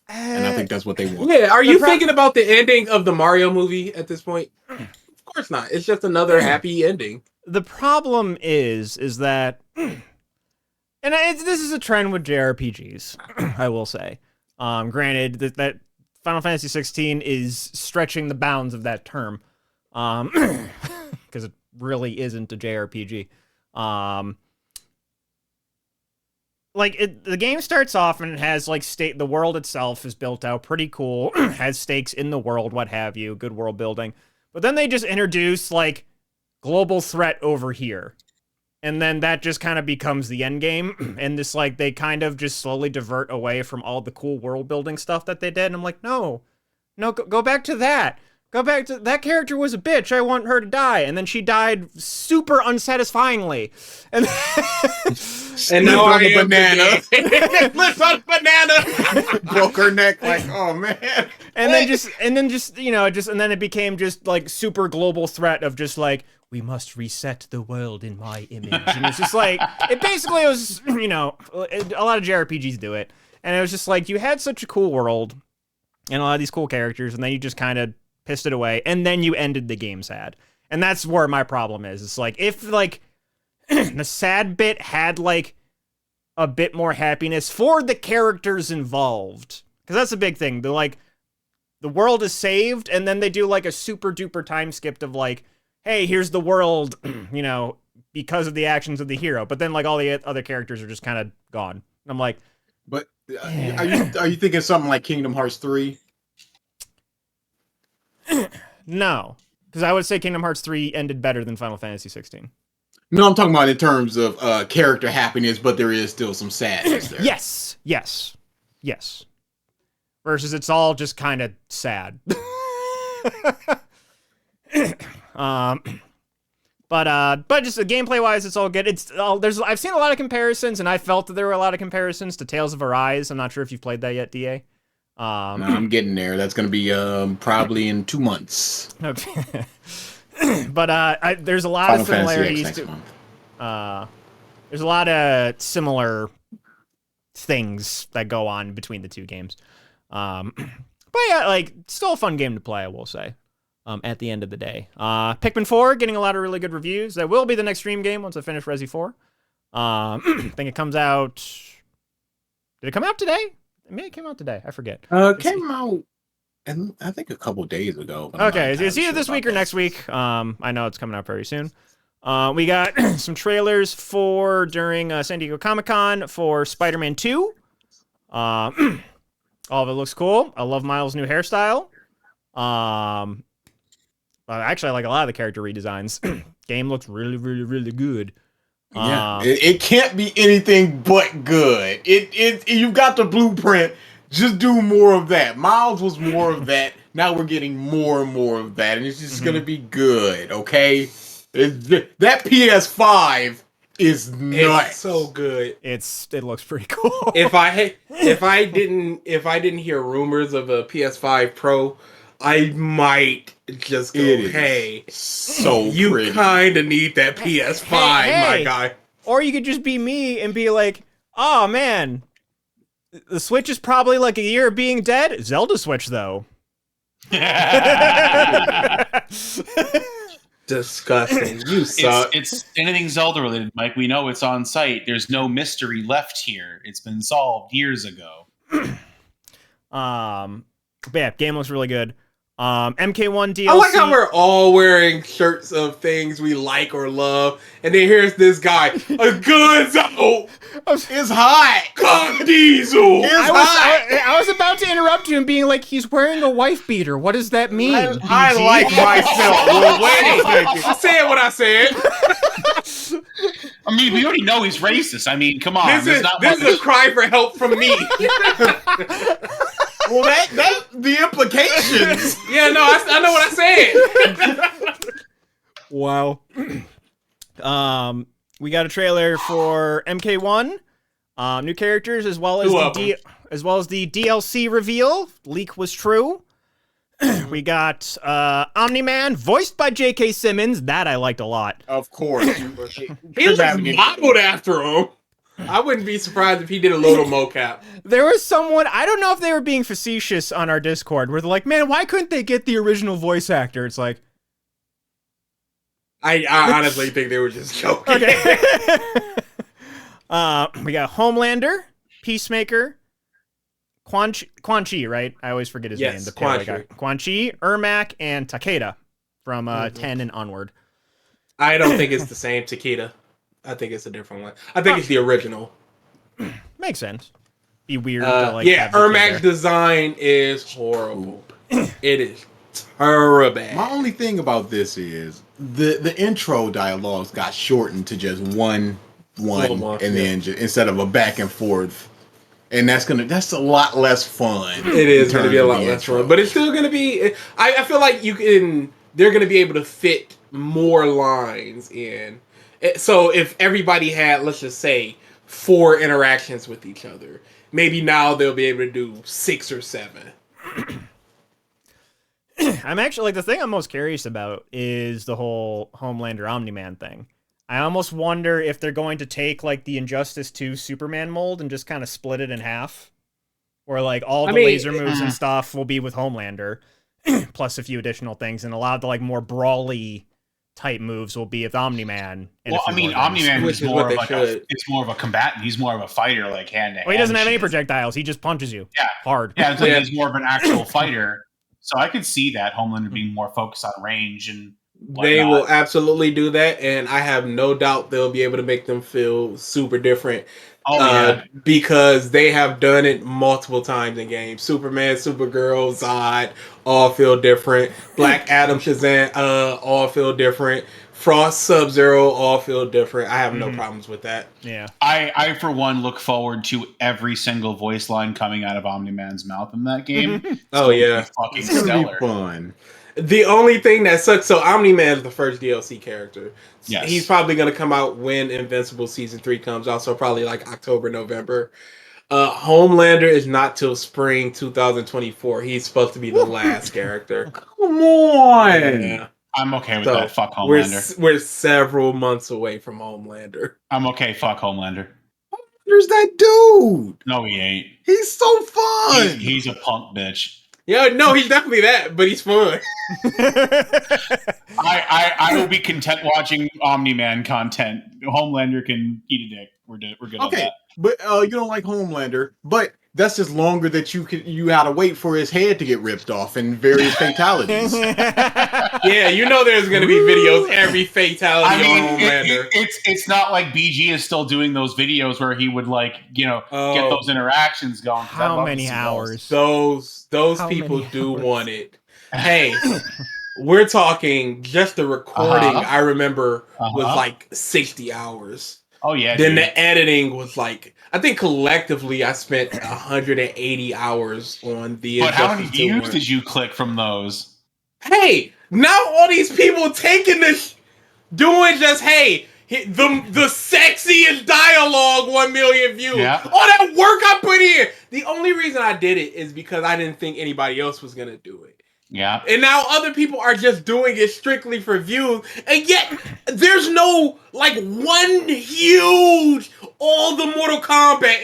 and I think that's what they want. Yeah, are you thinking about the ending of the Mario movie at this point? Of course not. It's just another happy ending. The problem is that, and this is a trend with JRPGs, I will say. Granted that Final Fantasy 16 is stretching the bounds of that term, because it really isn't a JRPG. The game starts off and it has like the world itself is built out pretty cool, has stakes in the world, what have you, good world building. But then they just introduce like global threat over here. And then that just kind of becomes the end game. And this like they kind of just slowly divert away from all the cool world building stuff that they did. And I'm like, no, go back to that. Go back to that character was a bitch. I want her to die. And then she died super unsatisfyingly. And now on I the am banana. Lift on the banana. Broke her neck. Like, oh man. and then it became just like super global threat of just like, we must reset the world in my image. And it's just like, it basically was, a lot of JRPGs do it. And it was just like, you had such a cool world and a lot of these cool characters, and then you just kind of pissed it away, and then you ended the game sad. And that's where my problem is. It's like, if like the sad bit had like a bit more happiness for the characters involved, because that's a big thing. They're like, the world is saved, and then they do like a super duper time skip of like, hey, here's the world, because of the actions of the hero. But then like all the other characters are just kind of gone. And I'm like, But are you thinking something like Kingdom Hearts 3? no, because I would say Kingdom Hearts 3 ended better than Final Fantasy 16. No, I'm talking about in terms of character happiness, but there is still some sadness there. Yes. Versus it's all just kind of sad. But just gameplay wise, it's all good. I've seen a lot of comparisons, and I felt that there were a lot of comparisons to Tales of Arise. I'm not sure if you've played that yet, DA. No, I'm getting there. That's going to be probably in 2 months. Okay. But there's a lot Final of similarities Fantasy X next month. There's a lot of similar things that go on between the two games. But yeah, like still a fun game to play, I will say. At the end of the day, Pikmin 4 getting a lot of really good reviews. That will be the next stream game once I finish Resi 4. I think it comes out. Did it come out today? Maybe it came out today. I forget. Came out, and I think a couple days ago. Okay, it's either this week or next week. I know it's coming out very soon. We got some trailers during San Diego Comic-Con for Spider-Man 2. All of it looks cool. I love Miles' new hairstyle. Actually, I like a lot of the character redesigns. Game looks really, really, really good. Yeah, it can't be anything but good. You've got the blueprint. Just do more of that. Miles was more of that. Now we're getting more and more of that, and it's just gonna be good. Okay, that PS5 is nuts. It's so good. It looks pretty cool. If I didn't hear rumors of a PS5 Pro, I might just go, hey, so you pretty. kind of need that PS5, my guy. Or you could just be me and be like, oh man, the Switch is probably like a year of being dead. Zelda Switch, though. Disgusting. You suck. It's anything Zelda related, Mike. We know it's on site. There's no mystery left here. It's been solved years ago. But yeah, game looks really good. MK1 DLC. I like how we're all wearing shirts of things we like or love, and then here's this guy, a Gunzo. It's hot. Come Diesel. I was about to interrupt you and being like, he's wearing a wife beater. What does that mean? I like myself. Well, wait a second. I said what I said. I mean, we already know he's racist. I mean, come on. This is a cry for help from me. Well, that the implications. Yeah, no, I know what I said. Wow. We got a trailer for MK1, new characters as well as the DLC reveal. Leak was true. We got Omni-Man, voiced by J.K. Simmons. That I liked a lot. Of course. He was modeled after him. I wouldn't be surprised if he did a little mocap. There was someone, I don't know if they were being facetious on our Discord, where they're like, man, why couldn't they get the original voice actor? It's like... I honestly think they were just joking. Okay. We got Homelander, Peacemaker, Quan Chi, right? I always forget his name. The Quan guy. Quan Chi, Ermac, and Takeda from 10 and onward. I don't think it's the same Takeda. I think it's a different one. I think it's the original. Makes sense. Be weird to Ermac's design is horrible. It is terrible. My only thing about this is the intro dialogues got shortened to just one and then instead of a back and forth. And that's a lot less fun. It is going to be a lot less fun, but it's still going to be. I feel like they're going to be able to fit more lines in. So if everybody had, let's just say, 4 interactions with each other, maybe now they'll be able to do 6 or 7. I'm actually, the thing I'm most curious about is the whole Homelander Omni-Man thing. I almost wonder if they're going to take, the Injustice 2 Superman mold and just kind of split it in half. Where, all the laser moves and stuff will be with Homelander, plus a few additional things, and a lot of the, more brawly type moves will be with Omni-Man. Well, I mean, Omni-Man is more of a combatant. He's more of a fighter, hand to hand. Well, he doesn't have any projectiles. He just punches you. Yeah. Hard. Yeah, he's more of an actual fighter. So I could see that Homelander being more focused on range and They whatnot. will absolutely do that, and I have no doubt they'll be able to make them feel super different. Oh yeah. Because they have done it multiple times in games. Superman, Supergirl, Zod all feel different. Black Adam, Shazam, all feel different. Frost, Sub-Zero all feel different. I have no problems with that. Yeah. I for one look forward to every single voice line coming out of Omni-Man's mouth in that game. It's Oh going to yeah, be fucking it's gonna stellar. be fun. The only thing that sucks, so Omni-Man is the first DLC character. Yes. He's probably going to come out when Invincible Season 3 comes out, so probably like October, November. Homelander is not till spring 2024. He's supposed to be the last character. Come on. Yeah. I'm okay with So that. Fuck Homelander. we're several months away from Homelander. I'm okay. Fuck Homelander. There's that dude. No, he ain't. He's so fun. He's a punk bitch. Yeah, no, he's definitely that, but he's fun. I will be content watching Omni-Man content. Homelander can eat a dick. We're good on Okay, that. but you don't like Homelander, but that's just longer that you gotta wait for his head to get ripped off and various fatalities. Yeah, you know there's gonna be videos every fatality I mean, on Homelander. it's not like BG is still doing those videos where he would like get those interactions going. 'cause I How love many to see hours? Those How people many do hours? want it. Hey, we're talking just the recording. Uh-huh. I remember was Uh-huh. like 60 hours. Oh yeah. Then dude. the editing was like, I think collectively I spent 180 hours on the. But how many Injustice 2 views one. did you click from those? Hey, now all these people taking this, doing just the sexiest dialogue 1 million views. Yeah. All that work I put in. The only reason I did it is because I didn't think anybody else was gonna do it. Yeah. And now other people are just doing it strictly for views, and yet there's no like one huge all the Mortal Kombat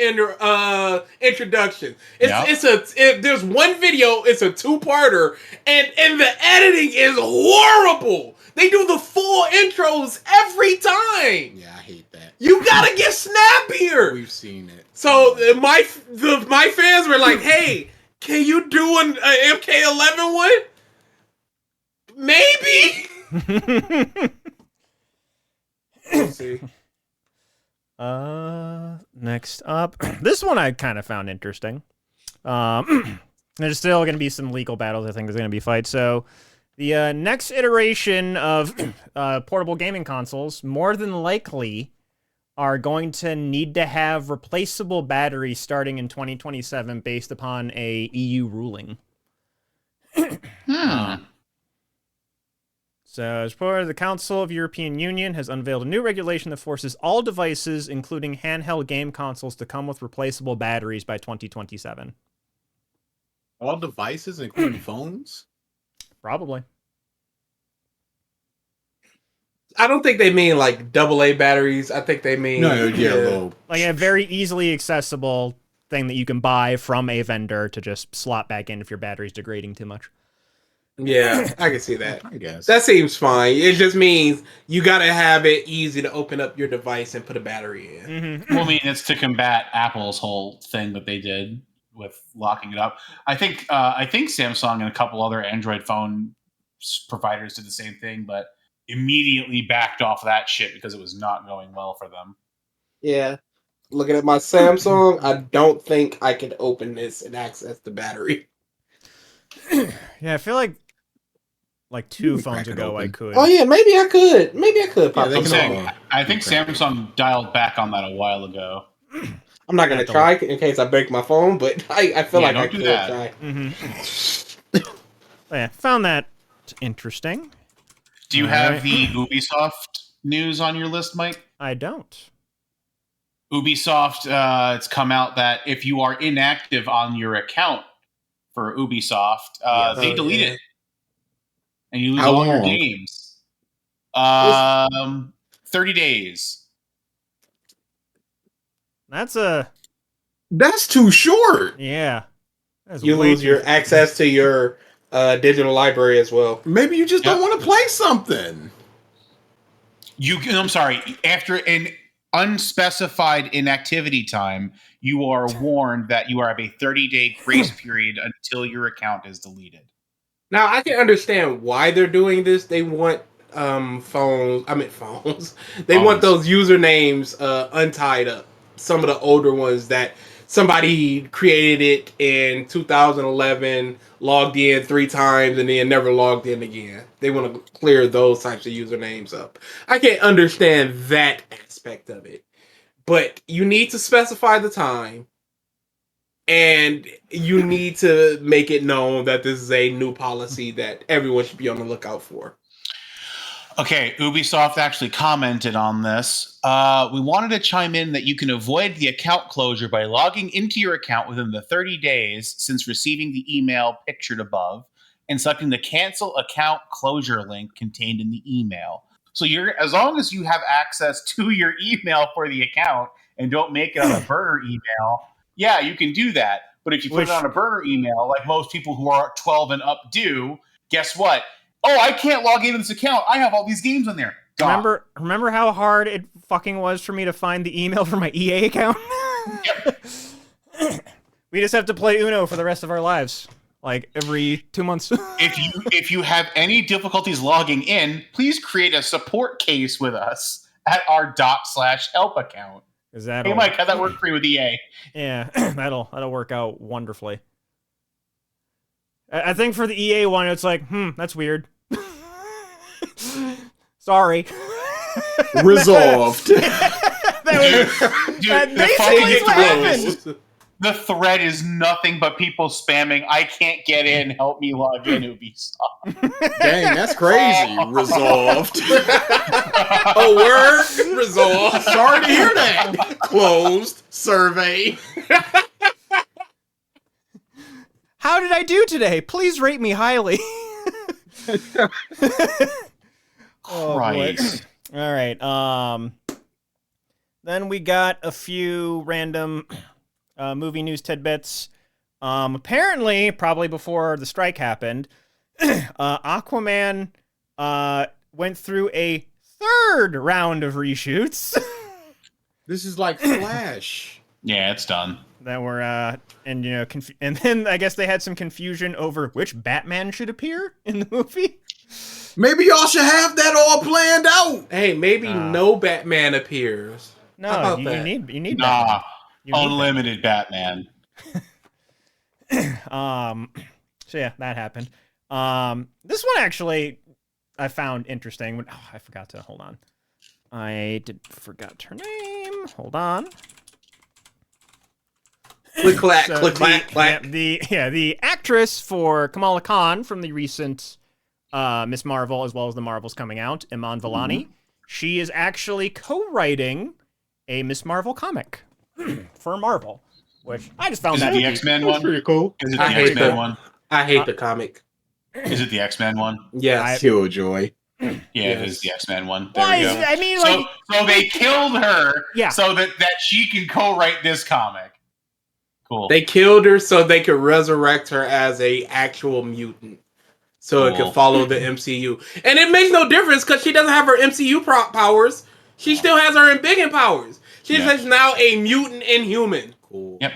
introduction. There's one video. It's a 2-parter, and the editing is horrible. They do the full intros every time. Yeah, I hate that. You gotta get snappier. We've seen it. So my fans were like, "Hey, can you do an MK11 one? Maybe." We'll see. Next up, this one I kind of found interesting. There's still going to be some legal battles. I think there's going to be fights. So the next iteration of portable gaming consoles, more than likely, are going to need to have replaceable batteries starting in 2027 based upon a EU ruling. So, as part of the Council of European Union has unveiled a new regulation that forces all devices, including handheld game consoles, to come with replaceable batteries by 2027. All devices, including phones? Probably. I don't think they mean like AA batteries. I think they mean Low. Like a very easily accessible thing that you can buy from a vendor to just slot back in if your battery's degrading too much. Yeah, I can see that. I guess. That seems fine. It just means you gotta have it easy to open up your device and put a battery in. Mm-hmm. Well, I mean, it's to combat Apple's whole thing that they did with locking it up. I think Samsung and a couple other Android phone providers did the same thing, but immediately backed off that shit because it was not going well for them. Yeah. Looking at my Samsung, I don't think I can open this and access the battery. Yeah, I feel like two can phones crack it ago I open. could. Oh yeah, maybe I could. Pop they I'm can saying, all- I think crack it. Samsung dialed back on that a while ago. I'm not gonna try in case I break my phone, but I feel Yeah, like I don't do could that. try. Mm-hmm. Yeah, found that interesting. Do you All have right. the Ubisoft news on your list, Mike? I don't. Ubisoft, it's come out that if you are inactive on your account for Ubisoft, they Oh, delete yeah. it. And you lose How all your long? games. 30 days. That's too short. yeah. That's You way lose too your short. access to your digital library as well. Maybe you just don't Yep. want to play something. I'm sorry. After an unspecified inactivity time, you are warned that you have a 30-day grace period until your account is deleted. Now I can understand why they're doing this. They want phones. I mean phones. They want those usernames untied up. Some of the older ones that somebody created it in 2011, logged in 3 times, and then never logged in again. They want to clear those types of usernames up. I can't understand that aspect of it, but you need to specify the time. And you need to make it known that this is a new policy that everyone should be on the lookout for. Okay, Ubisoft actually commented on this. We wanted to chime in that you can avoid the account closure by logging into your account within the 30 days since receiving the email pictured above and selecting the cancel account closure link contained in the email. So as long as you have access to your email for the account and don't make it on a burner email, yeah, you can do that. But if you put it on a burner email, like most people who are 12 and up do, guess what? Oh, I can't log into this account. I have all these games on there. Gone. Remember how hard it fucking was for me to find the email for my EA account? Yep. We just have to play Uno for the rest of our lives, like every 2 months. If you have any difficulties logging in, please create a support case with us at our ./help account. Hey, Mike, how'd that work for you with EA? Yeah, that'll work out wonderfully. I think for the EA one, it's like, that's weird. Sorry. Resolved. That basically what happened. The thread is nothing but people spamming, I can't get in, help me log in, Ubisoft. Dang, that's crazy. Resolved. A word? Resolved. Sorry to hear that. Closed. Survey. How did I do today? Please rate me highly. Oh, Christ. boy. All right. Then we got a few random movie news tidbits. Apparently, probably before the strike happened, Aquaman went through a third round of reshoots. This is like Flash. Yeah, it's done. That were and and then I guess they had some confusion over which Batman should appear in the movie. Maybe y'all should have that all planned out. Hey, maybe no Batman appears. No, you need Batman. You need unlimited Batman. So yeah, that happened. This one actually I found interesting. Oh, I forgot to hold on. Forgot her name. Hold on. Click clack, click clack, clack. The actress for Kamala Khan from the recent Miss Marvel, as well as the Marvels coming out, Iman Vellani, she is actually co-writing a Miss Marvel comic for Marvel, which I just found Is that it the X-Men one? Pretty cool. Is it the X-Men one? I hate the comic. Is it the X-Men one? Yes. Killjoy. Yeah, Yes. it is the X-Men one. There Why we is go. it- I mean, like, so they killed her Yeah. so that she can co-write this comic. Cool. They killed her so they could resurrect her as a actual mutant. So it Cool. could follow the MCU. And it makes no difference because she doesn't have her MCU powers. She still has her embiggen powers. She's just now a mutant inhuman. Cool. Yep.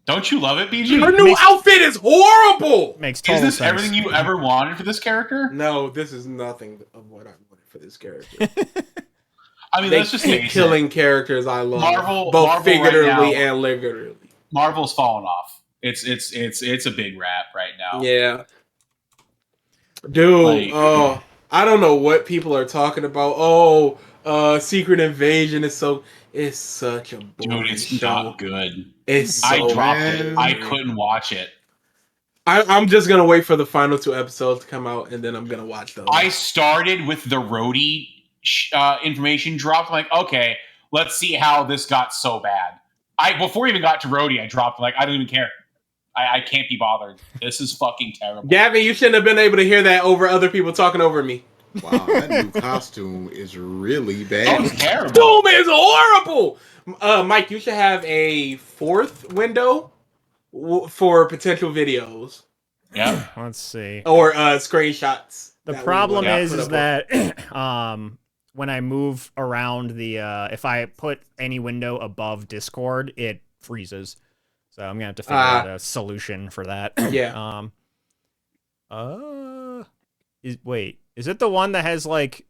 Don't you love it, BG? Her new outfit is horrible! makes total Is this sense. everything you ever wanted for this character? No, this is nothing of what I wanted for this character. I mean, They let's just keep face killing characters I love. Marvel both right figuratively now- and literally. it. Marvel's fallen off. It's a big rap right now. Yeah. Dude, Like- I don't know what people are talking about. Secret Invasion is it's such a boring Dude, it's show. not good. It's so I dropped bad. it. I couldn't watch it. I'm just gonna wait for the final 2 episodes to come out, and then I'm gonna watch those. I started with the Rhodey information drop. I'm like, okay, let's see how this got so bad. Before I even got to Rhodey, I dropped like, I don't even care. I can't be bothered. This is fucking terrible. Gavin, you shouldn't have been able to hear that over other people talking over me. Wow, that new costume is really That was bad. terrible. Doom is horrible. Mike, you should have a 4th window for potential videos Yeah. Let's see. or screenshots. The that we problem would is put up that when I move around if I put any window above Discord, it freezes. So I'm gonna have to figure out a solution for that. Yeah. Wait, Is it the one that has like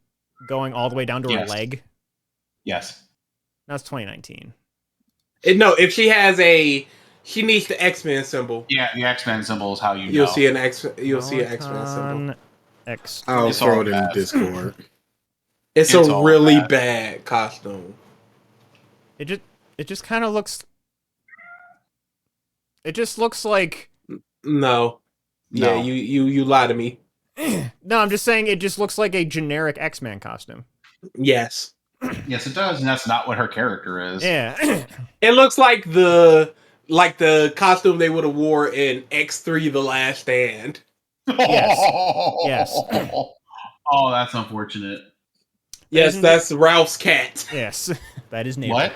going all the way down to her Yes. leg? Yes. That's 2019. No, if she has she needs the X-Men symbol. Yeah, the X-Men symbol is how you know. You'll see an X-Men symbol. X. I'll It's throw all it in bad. Discord. It's It's a all really bad. bad costume. It just kind of looks. It just looks like. No. No. Yeah, you lie to me. No, I'm just saying it just looks like a generic X-Men costume. Yes. Yes, it does, and that's not what her character is. Yeah. It looks like the costume they would have wore in X3 The Last Stand. Yes. Yes. Oh, that's unfortunate. Yes, Isn't that's Ralph's cat. Yes. That is named. What?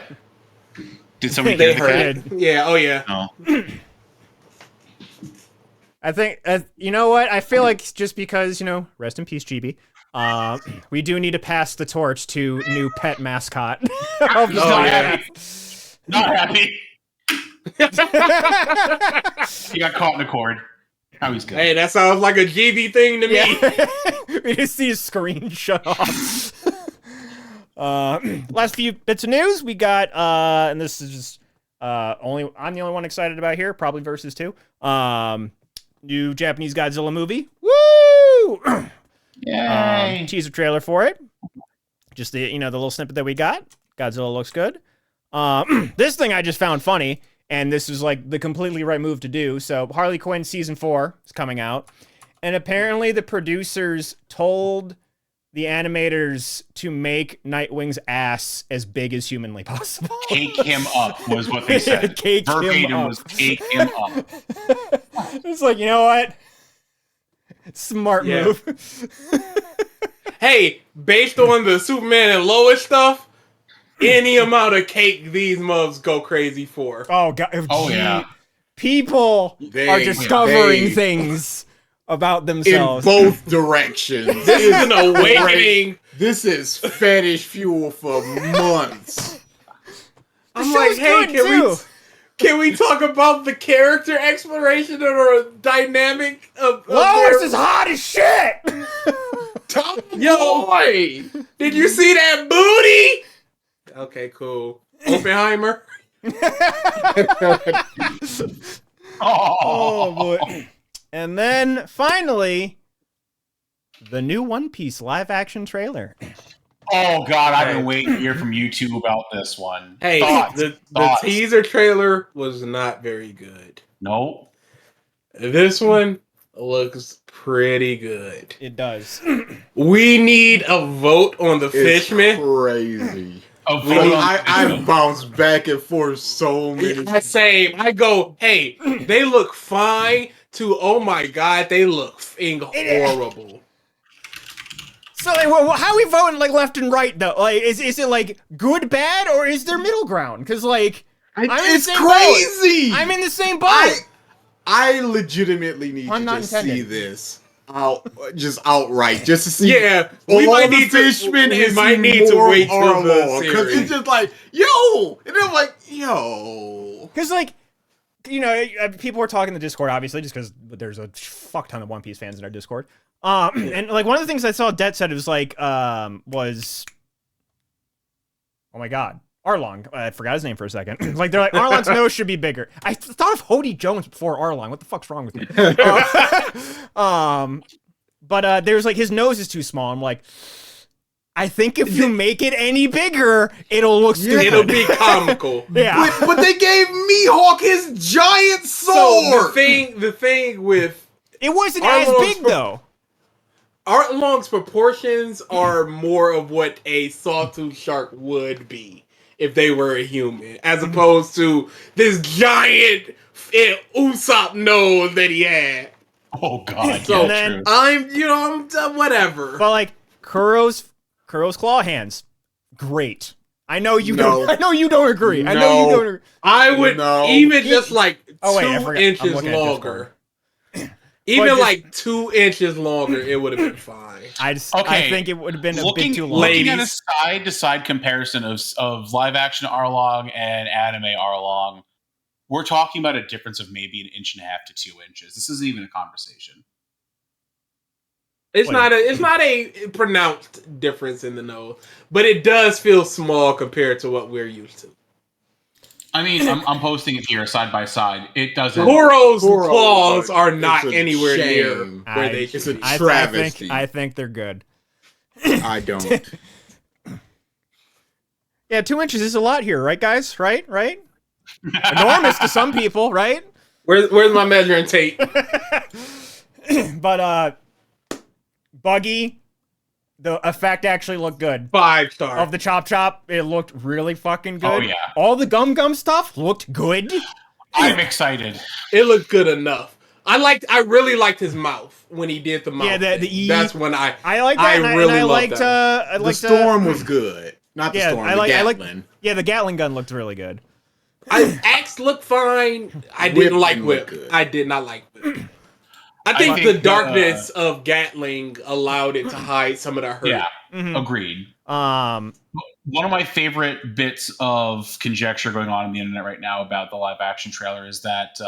Did somebody They get the heard cat? it. Yeah, oh yeah. No. I think, you know what? I feel like just because, rest in peace, GB. We do need to pass the torch to new pet mascot. Of the Not podcast. happy. Not happy. He got caught in a cord. Now he's good. Hey, that sounds like a GB thing to me. Yeah. We just see his screen shut off. Last few bits of news we got, and this is just I'm the only one excited about here, probably versus 2. New Japanese Godzilla movie. Woo! Yay! Teaser trailer for it. Just the the little snippet that we got. Godzilla looks good. This thing I just found funny, and this is like the completely right move to do. So Harley Quinn season 4 is coming out, and apparently the producers told the animators to make Nightwing's ass as big as humanly possible. Cake him up was what they said. Cake him Verbatim up. was cake him up. It's like, you know what? Smart Yeah. move. Hey, based on the Superman and Lois stuff, any amount of cake these mugs go crazy for. Oh god. Oh, gee. yeah. People They- are discovering they- things about In themselves. both directions. This is an awakening. This is fetish fuel for months. I'm The like, show's hey, good, can we talk about the character exploration or dynamic of Lois their- is hot as shit. Tom Yo, boy! did you see that booty? Okay, cool. Oppenheimer. Oh boy. And then finally, the new One Piece live action trailer. Oh God, I've been waiting to hear from you two about this one. Hey, Thoughts? the Thoughts? teaser trailer was not very good. Nope. This one looks pretty good. It does. We need a vote on the It's Fishman. crazy. Oh, We hold need- on. I bounced back and forth so many I say, I go, hey, they look fine. To oh my god, they look horrible. So like, how are we voting like left and right though? Like, is it like good, bad, or is there middle ground? Because like, I'm in the It's same crazy. I'm in the same boat. I legitimately need Pun to not just intended. see this outright, just to see. Yeah, we all might the need to. Fishman We and might see need to more wait till the Arlong, because series. it's just like yo, and I'm like yo. Because like, people were talking in the Discord, obviously, just because there's a fuck ton of One Piece fans in our Discord. And like one of the things I saw Det said, it was like, was, oh my god, Arlong. I forgot his name for a second. Like they're like, Arlong's nose should be bigger. I thought of Hody Jones before Arlong. What the fuck's wrong with you? But there's like his nose is too small. I'm like, I think if you make it any bigger, it'll look stupid. It'll be comical. Yeah. But they gave Mihawk his giant So sword. the thing with It wasn't Arlong's as big though. Arlong's proportions are more of what a sawtooth shark would be if they were a human, as opposed to this giant Usopp nose that he had. Oh God. So yeah, then- true. I'm whatever. But like Kuro's claw hands, great. I know you No. don't. I know you don't agree. I know you No. don't. Agree. I would No. even just like Oh, wait, I 2 forgot. I'm inches looking at longer. But Even just- like 2 inches longer, it would have been fine. I Okay. think it would have been a Looking, bit too long. late. looking at a side-to-side comparison of live-action Arlong and anime Arlong, we're talking about a difference of maybe 1.5 to 2 inches. This isn't even a conversation. It's not a pronounced difference in the nose, but it does feel small compared to what we're used to. I mean, I'm posting it here side by side. It doesn't. Toro's Toro, claws but are it's not a anywhere near shame. where they should It's a be. travesty. I think they're good. I don't. Yeah, 2 inches is a lot here, right, guys? Right? Enormous to some people, right? Where's my measuring tape? But Buggy, the effect actually looked good. 5-star. Of the chop, it looked really fucking good. Oh, yeah. All the gum stuff looked good. I'm excited. It looked good enough. I really liked his mouth when he did the mouth. Yeah, the thing. E. That's when I like that. I really liked loved that. The Storm was good. Not the Storm, the Gatling. Yeah, the Gatling gun looked really good. Axe looked fine. I Whip didn't like didn't look Whip. good. I did not like Whip. I think the darkness of Gatling allowed it to hide some of the hurt. Yeah, Mhm. agreed. Um, One of my favorite bits of conjecture going on the internet right now about the live action trailer is that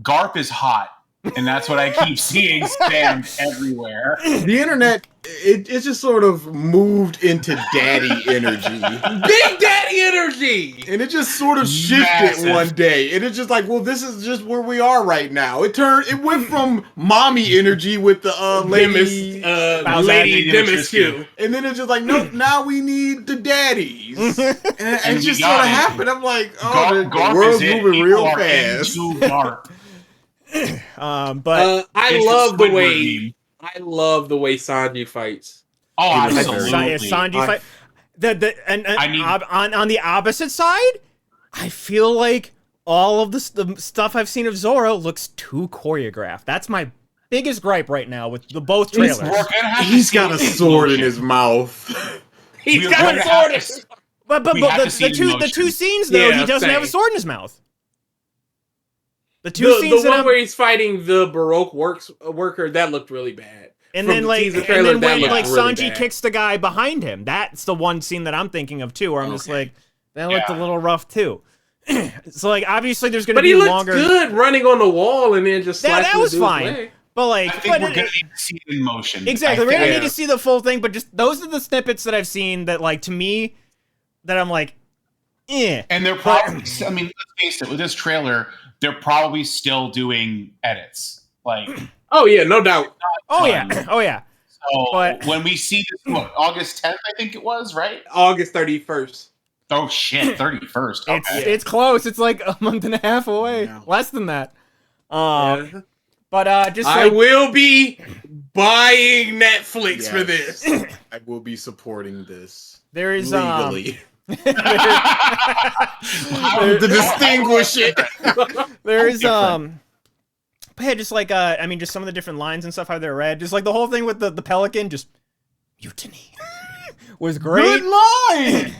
Garp is hot, and that's what I keep seeing spammed everywhere. The internet, it just sort of moved into daddy energy. Big Daddy energy. And it just sort of shifted Massive. one day. And it's just like, well, this is just where we are right now. It went from mommy energy with the lady, Lady Demiscu. and then it's just like, nope, now we need the daddies. And it we just got sort of it. happened. I'm like, oh, the Garp world's is it. moving real People are fast. into Garp. but I It's love the the way Squidward meme. I love the way Sanji fights. Oh, He was absolutely. Sanji fight. I mean- On the opposite side, I feel like all of the stuff I've seen of Zoro looks too choreographed. That's my biggest gripe right now with both trailers. We're gonna have to He's see got a it in sword in motion. his mouth. He's We're got gonna a have sword. to s- But We have to see it in the motion. two scenes though, Yeah, he doesn't have a same. sword in his mouth. The two The scenes that one I'm, where he's fighting the Baroque worker, that looked really bad. and From then the like teaser and trailer, then that when looked like really Sanji bad. kicks the guy behind him, that's the one scene that I'm thinking of too, where I'm just like, that looked a Yeah. little rough too. So like obviously there's gonna But be he looked longer. good running on the wall and then just That slashing was the dude's fine. leg. But like, I think but we're gonna need to see it in motion. exactly, I we're gonna think- need to see the full thing. But just those are the snippets that I've seen that like to me, that I'm like, eh. And they're probably, I mean, let's face it, with this trailer, they're probably still doing edits. Like, Oh yeah, no doubt. Oh yeah, oh yeah. so But- when we see this, what, August 10th, I think it was, right? August 31st. Oh shit, 31st. Okay. It's close. It's like a month and a half away. Yeah. Less than that. Yeah. But just I like will be buying Netflix for Yes. this. I will be supporting this there is legally. How- To distinguish it. there is Different. but yeah, just like I mean just some of the different lines and stuff how they're read. Just like the whole thing with the pelican, just mutiny. Was great. Good line.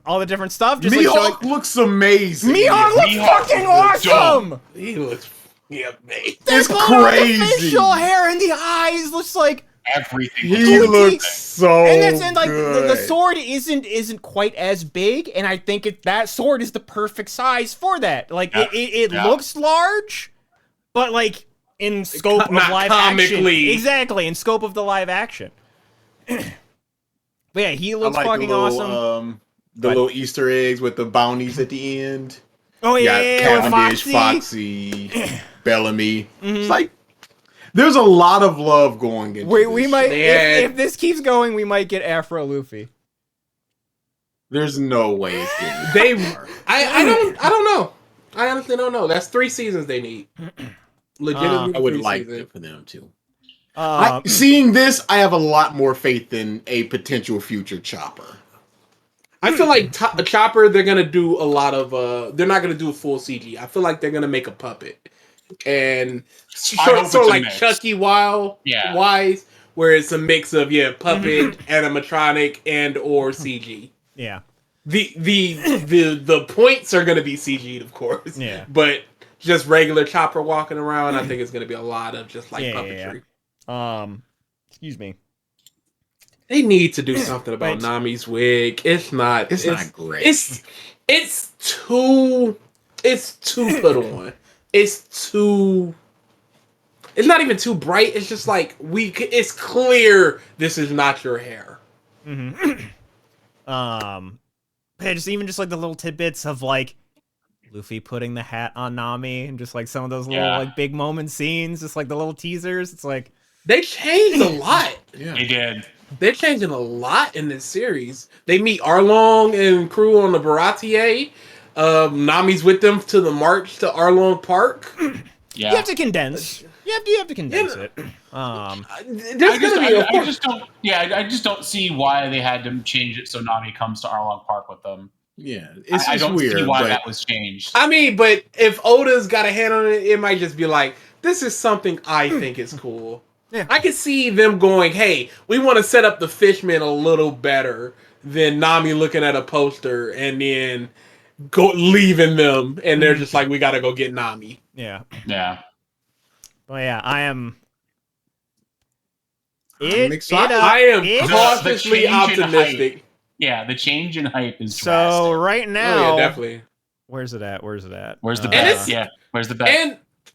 All the different stuff. Just like Mihawk looks amazing. Mihawk looks Mihawk fucking looks awesome! He looks amazing. It's Both the crazy. facial hair and the eyes looks like everything. He Gucci. looks so and that's and like the good. sword isn't quite as big, and I think that sword is the perfect size for that. Like Yeah. it Yeah. looks large, but like in scope of Not live action, comically. exactly in scope of the live action. But yeah, he I looks like fucking the little, awesome. the little Easter eggs with the bounties at the end. Oh You yeah, got yeah, with Cavendish, Foxy. Foxy, Bellamy. Mm-hmm. It's like there's a lot of love going into We this might show. They had- if this keeps going, we might get Afro Luffy. There's no way it's getting They that far. I don't know. I honestly don't know. That's 3 seasons they need. Legitimately, I would 3 like seasons. it for them too. Um, Seeing this, I have a lot more faith in a potential future Chopper. I feel like Chopper, they're gonna do a lot of. They're not gonna do a full CG. I feel like they're gonna make a puppet, and I hope it's sort a of like mix. Chucky Wise, where it's a mix of puppet, animatronic, and or CG. yeah. The points are gonna be CG'd, of course. Yeah. But just regular Chopper walking around, I think it's gonna be a lot of just like Yeah, puppetry. yeah. Excuse me. They need to do something about Wait. Nami's wig. It's not Great. It's too put on. It's too it's not even too bright. It's just like it's clear this is not your hair. Yeah, just even just like the little tidbits of like Luffy putting the hat on Nami and just like some of those little like big moment scenes, just like the little teasers. It's like They changed a lot. Yeah. They did. They're changing a lot in this series. They meet Arlong and crew on the Baratier. Nami's with them to the march to Arlong Park. Yeah. you have to condense. You have to condense it. There's I gonna be a I just don't see why they had to change it so Nami comes to Arlong Park with them. Yeah, it's I just don't weird. see why but that was changed. I mean, but if Oda's got a hand on it, it might just be like, this is something I think is cool. Yeah. I can see them going, hey, we want to set up the fishmen a little better than Nami looking at a poster and then leaving them, and they're just like, we gotta go get Nami. Yeah. Yeah. Well, yeah, I am. I'm excited. I am it- cautiously the change in optimistic. Yeah, the change in hype is So drastic. right Oh now, yeah, definitely. where's it at? Where's the Where's the And bet? Yeah, where's the bet?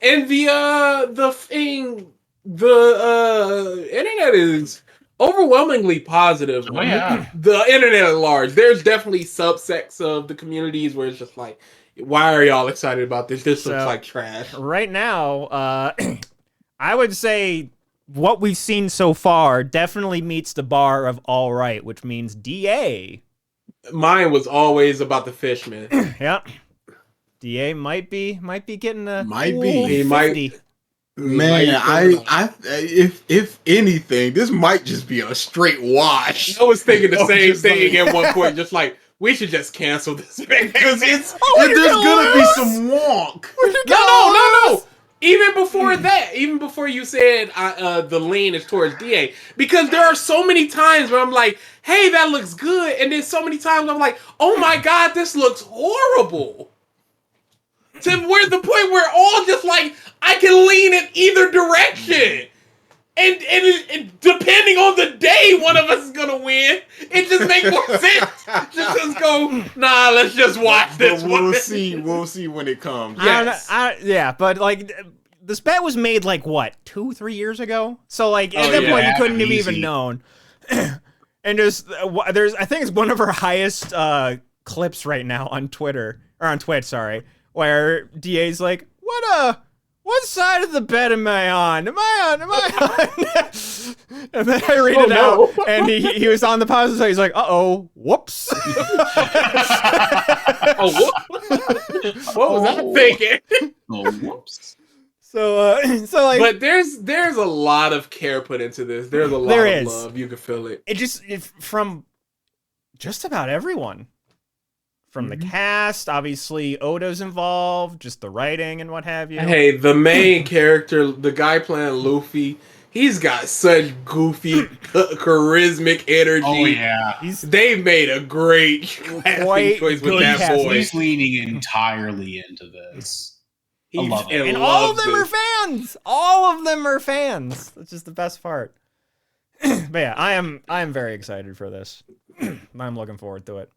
And the thing, the internet is overwhelmingly positive. Oh, yeah. The internet at large. There's definitely subsects of the communities where it's just like, why are y'all excited about this? This looks So- like trash. right now, I would say what we've seen so far definitely meets the bar of all right, which means DA. Mine was always about the fishmen. Yeah. DA might be getting a Might cool be. He might- 50. Man, Might- if anything, this might just be a straight wash. I was thinking the Oh, same just thing like- at one point, just like, we should just cancel this Because it's you're there's gonna gonna be lose? some wonk. No. Even before that, even before you said the lean is towards DA, because there are so many times where I'm like, hey, that looks good, and then so many times I'm like, oh my god, this looks horrible. To where the point where all just like, I can lean in either direction. And depending on the day one of us is gonna win, it just makes more sense. Just go, nah, let's just watch this But one. we'll see when it comes. Yes. Yeah, but like this bet was made like what 2-3 years ago. So like at Oh, that yeah, point you couldn't have easy. even known. And there's I think it's one of our highest clips right now on Twitter or on Twitch, sorry, where DA's like, what side of the bed am I on? Am I on? And then I read it out, and he was on the positive side. He's like, whoops. Oh, what was I thinking? Oh, whoops. So like, But there's a lot of care put into this. There's a lot There of is. love. You can feel it. from just about everyone. From the cast, obviously Oda's involved, just the writing and what have you. Hey, the main character, the guy playing Luffy, he's got such goofy, charismatic energy. Oh yeah. They made a great casting Quite choice with good that casting. boy. He's leaning entirely into this. I love it. And all of them are fans. All of them are fans. That's just the best part. But yeah, I am very excited for this. I'm looking forward to it.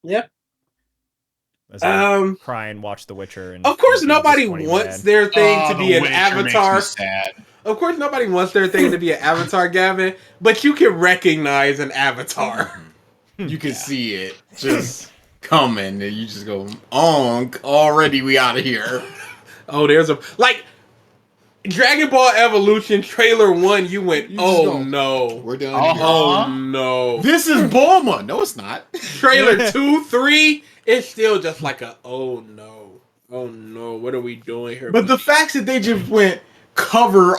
Yep. As I Um, cry and watch The Witcher. And Of course, be nobody disappointed wants bad. their thing Oh, to be The an Witcher avatar. makes me sad. Of course, nobody wants their thing to be an avatar, Gavin. But you can recognize an avatar. You can see it just coming, and you just go, already we out of here. Oh, there's a Dragon Ball Evolution trailer 1. You went, You just oh go, no, We're done. Uh-huh. here. oh no. This is Bulma. No, it's not. Trailer 2, 3. It's still just like a oh no, what are we doing here? But the facts that they just went cover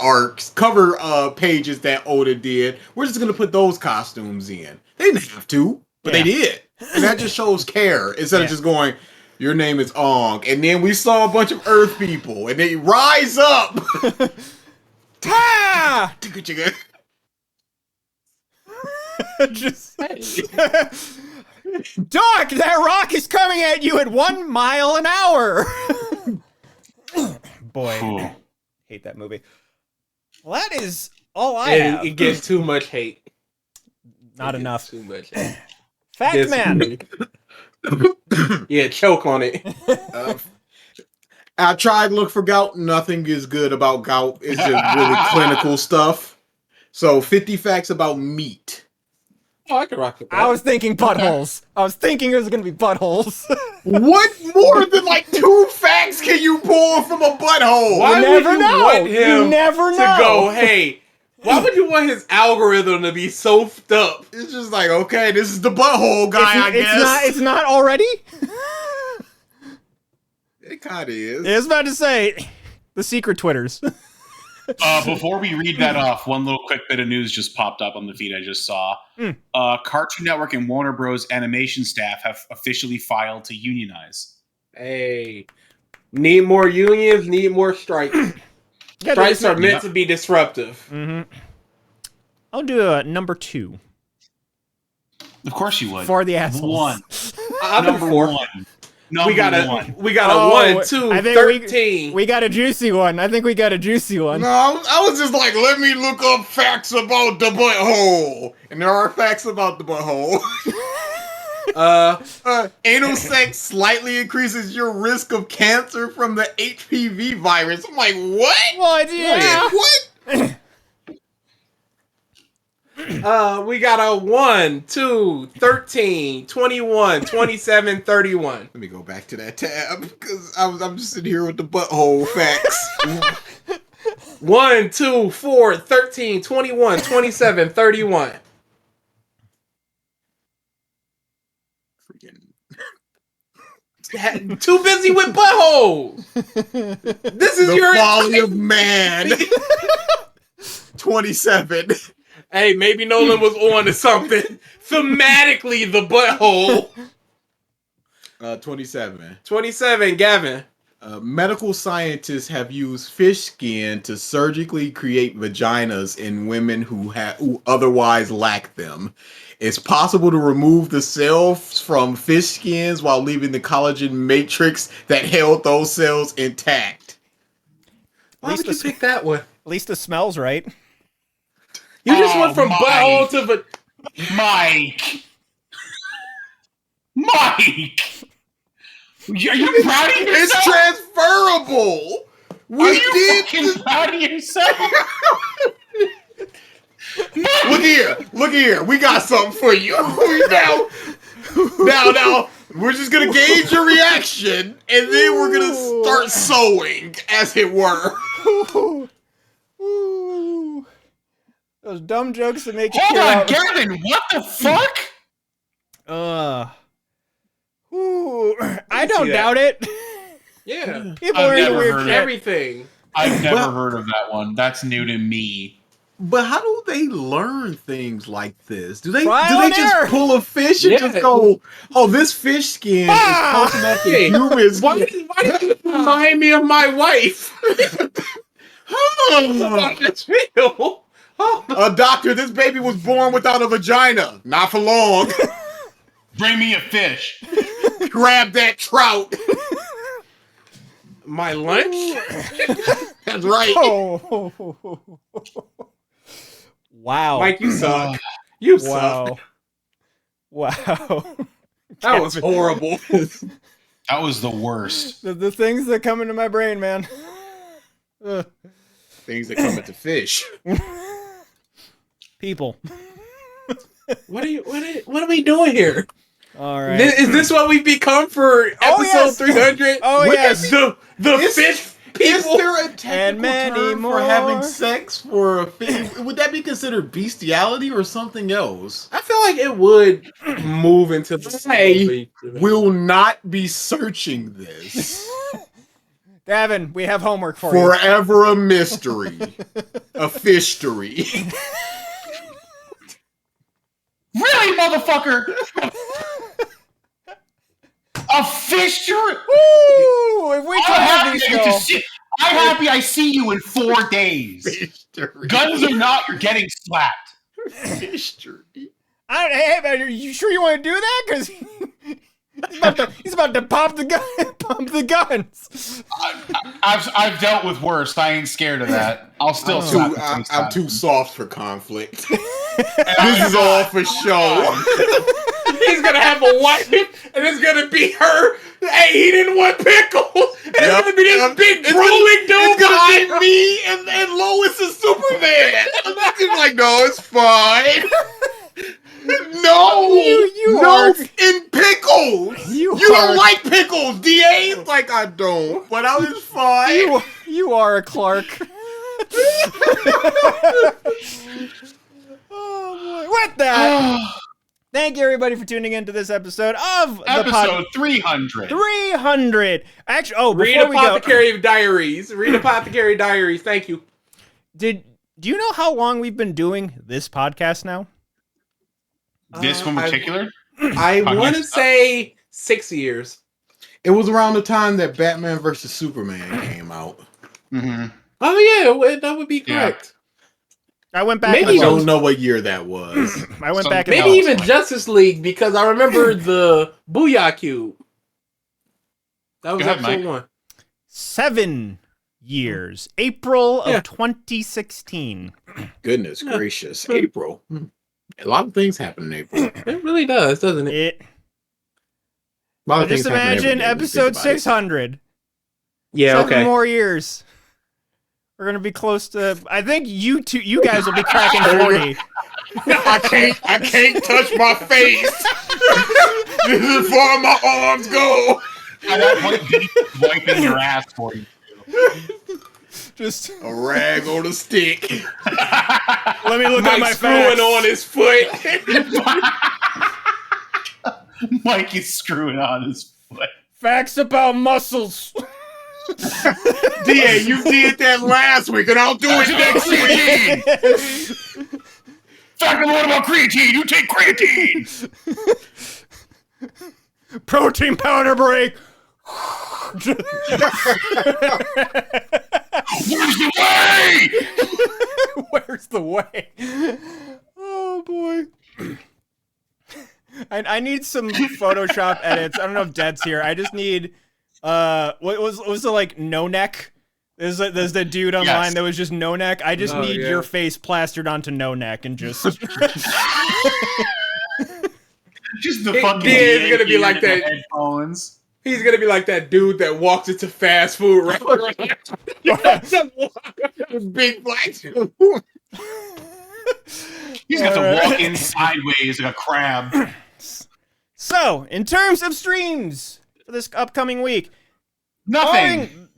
pages that Oda did, we're just gonna put those costumes in. They didn't have to, but they did, and that just shows care instead of just going, "Your name is Ong," and then we saw a bunch of Earth people, and they rise up. Ah! Just Doc, that rock is coming at you at 1 mile an hour. Boy, Ooh. hate that movie. Well, that is all I and have. it gets too much hate. Not It gets enough. Too much hate. Fact Gets- man. Yeah, choke on it. I tried to look for gout. Nothing is good about gout. It's just really clinical stuff. So 50 facts about meat. Oh, I can rock with that. I was thinking buttholes. I was thinking it was gonna be buttholes. What more than like 2 facts can you pull from a butthole? Why You would never you know. want You him never to know. go, hey, why would you want his algorithm to be so f***ed up? It's just like, okay, this is the butthole guy, I guess. It's not already. It kind of is. I was about to say the secret Twitters. Before we read that off, one little quick bit of news just popped up on the feed I just saw. Cartoon Network and Warner Bros. Animation staff have officially filed to unionize. Hey, need more unions, need more strikes. Strikes are meant to be disruptive. Mm-hmm. I'll do a number 2 Of course you would. for the assholes. 1. I'm Number for 1. Number we got a 1. we got a Oh, 1, 2, I think 13. We got a juicy one. I think we got a juicy one. No, I was just like, let me look up facts about the butthole. And there are facts about the butthole. Anal sex slightly increases your risk of cancer from the HPV virus. I'm like, what? What? Yeah. What? We got a 1, 2, 13, 21, 27, 31. Let me go back to that tab because I'm just sitting here with the butthole facts. 1, 2, 4, 13, 21, 27, 31. Freaking Too busy with buttholes. This is the your folly of man. 27. Hey, maybe Nolan was on to something. Thematically, the butthole. 27. 27, Gavin. Medical scientists have used fish skin to surgically create vaginas in women who otherwise lack them. It's possible to remove the cells from fish skins while leaving the collagen matrix that held those cells intact. Why would you pick that one? At least the smell's right. You just went from Mike. butthole to Mike! Mike! Are you proud of It's yourself? transferable. Are We you did. fucking proud of yourself? Look here. We got something for you. Now, we're just gonna gauge your reaction, and then we're gonna start sewing, as it were. Ooh. Those dumb jokes that make you Hold tear on, up. Gavin, what the fuck? I don't that. doubt it. yeah. People I've are into never weird heard shit. of Everything. I've never Well- heard of that one. That's new to me. But how do they learn things like this? Do they Trial and just error. pull a fish and Yeah. just go, "Oh, this fish skin Ah! is close enough to Hey, human Why skin"? did you remind me of my wife? Doctor, this baby was born without a vagina. Not for long. Bring me a fish. Grab that trout. My lunch? That's right. Oh. Wow. Mike, you suck. You suck. Wow. That was horrible. That was the worst. The things that come into my brain, man. Ugh. Things that come into fish. People. What are we doing here? All right. Is this what we've become for episode yes. 300? Oh, yes. The Is- fish Is people. there a And technical many term more. for having sex for a fish? Would that be considered bestiality or something else? I feel like it would move into the I will not be searching this. Gavin, we have homework for you. Forever a mystery. A fishtory. Really, motherfucker? A fish? Ooh, if we I'm can have happy, these go. I'm happy I see you in 4 days. Fishtory. Guns or not, you're getting slapped. Fishtory. Hey, man, are you sure you want to do that? Because he's about to pop the gun, pump the guns. I've dealt with worse. I ain't scared of that. I'll still slap the taste I'm out too of soft for conflict. This is all for show. He's gonna have a wife, and it's gonna be her. Hey, he didn't want pickles. And it's gonna be this big drooling dude It's gonna behind be me and Lois and Superman. I'm like, no, it's fine. No, You no, are- in pickles. You You are- don't like pickles, DA? Like I don't, but I was fine. You are a Clark. Oh boy! With that, thank you everybody for tuning in to this episode of Episode 300. 300. Actually, Read before we go, Apothecary Diaries. Read Apothecary Diaries. Thank you. do you know how long we've been doing this podcast now? This one in particular? I want to say 6 years. It was around the time that Batman versus Superman came out. Mm-hmm. Oh yeah, that would be correct. I went back. Maybe I and don't know what year that was. I went So back. And Maybe No, even it's fine. Justice League because I remember the Booyah Cube. That was Go ahead, episode Mike. 1. 7 years. April of Yeah. 2016. Goodness gracious, April. A lot of things happen in April. It really does, doesn't it? It. A lot of Just things happen every imagine day when you think episode about it. 600. Yeah, 7 more years. We're gonna be close to. I think you guys will be cracking 40. I can't touch my face. This is as far as my arms go. At that point, he's wiping your ass for you. Just A rag on a stick. let me look at Mike my screwing facts. on his foot. Mike is screwing on his foot. Facts about muscles. DA, you did that last week, and I'll do it next week. Fact number 1 about creatine. You take creatine. Protein powder break. Where's the way? Where's the way? Oh boy. I need some Photoshop edits. I don't know if Dead's here. I just need what was the like no neck? There's the dude online Yes. that was just no neck. I just Oh, need yeah. your face plastered onto no neck and just Just the It fucking is DA gonna be here like in the that. headphones. He's gonna be like that dude that walks into fast food restaurant. Big black. He's got to Alright. walk in sideways like a crab. So, in terms of streams for this upcoming week, Nothing.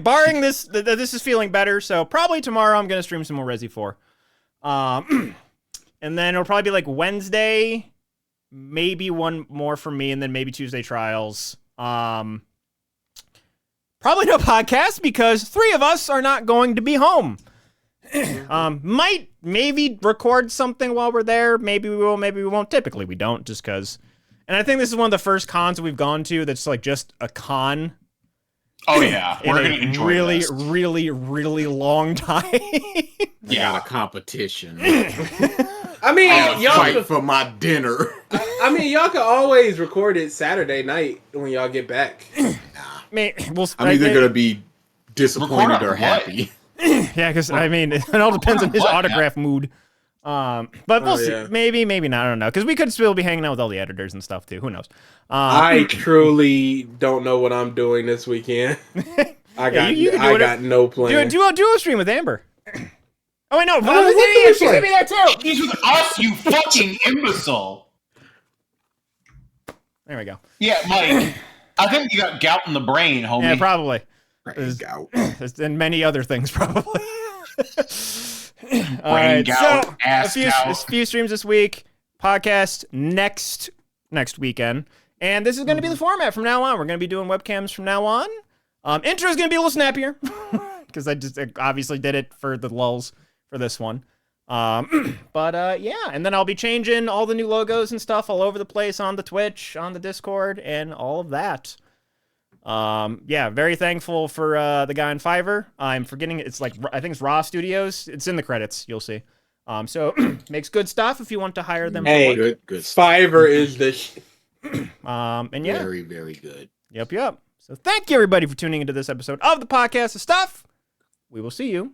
barring this, this is feeling better. So probably tomorrow I'm gonna stream some more Resi 4, and then it'll probably be like Wednesday, maybe one more for me, and then maybe Tuesday trials. Probably no podcast because 3 of us are not going to be home. Might maybe record something while we're there. Maybe we will, maybe we won't. Typically we don't, just because. And I think this is one of the first cons we've gone to that's like just a con Oh yeah, in we're a gonna enjoy really, this. really, really long time. Yeah, got a competition. I mean, Oh, y'all. Fight Could, for my dinner. I mean, y'all can always record it Saturday night when y'all get back. We'll, I'm either gonna be disappointed Record or on happy. yeah, because I mean, it all depends on his What? autograph mood. But we'll Oh, see. yeah. Maybe not. I don't know. Because we could still be hanging out with all the editors and stuff too. Who knows? I truly don't know what I'm doing this weekend. I got you can do I it. got no plan. do a stream with Amber. Oh wait, no, what do you she's gonna be there too. He's with us, you fucking imbecile. There we go. Yeah, Mike. I think you got gout in the brain, homie. Yeah, probably. Brain gout. And many other things, probably. Brain Alright, gout, so ass a gout. few streams this week. Podcast next weekend. And this is going to be the format from now on. We're going to be doing webcams from now on. Intro is going to be a little snappier because I obviously did it for the lulls for this one. But yeah, and then I'll be changing all the new logos and stuff all over the place on the Twitch, on the Discord, and all of that. Yeah, very thankful for the guy on Fiverr. I'm forgetting it's like I think it's Raw Studios. It's in the credits. You'll see. So makes good stuff if you want to hire them. Hey, Good. Fiverr is the And yeah, Very, very good. yep. So thank you everybody for tuning into this episode of the Podcast of Stuff. We will see you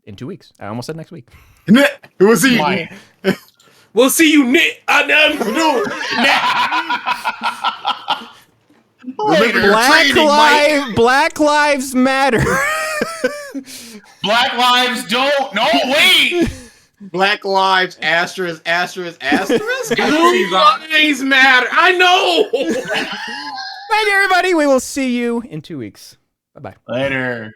in 2 weeks. I almost said next week. Who was he? Mike. We'll see you Nick. Remember your training, Mike. Black Lives Matter. Black lives don't. No, wait. Black lives, asterisk. Blue lives matter. I know. Thank you, everybody. We will see you in 2 weeks. Bye-bye. Later.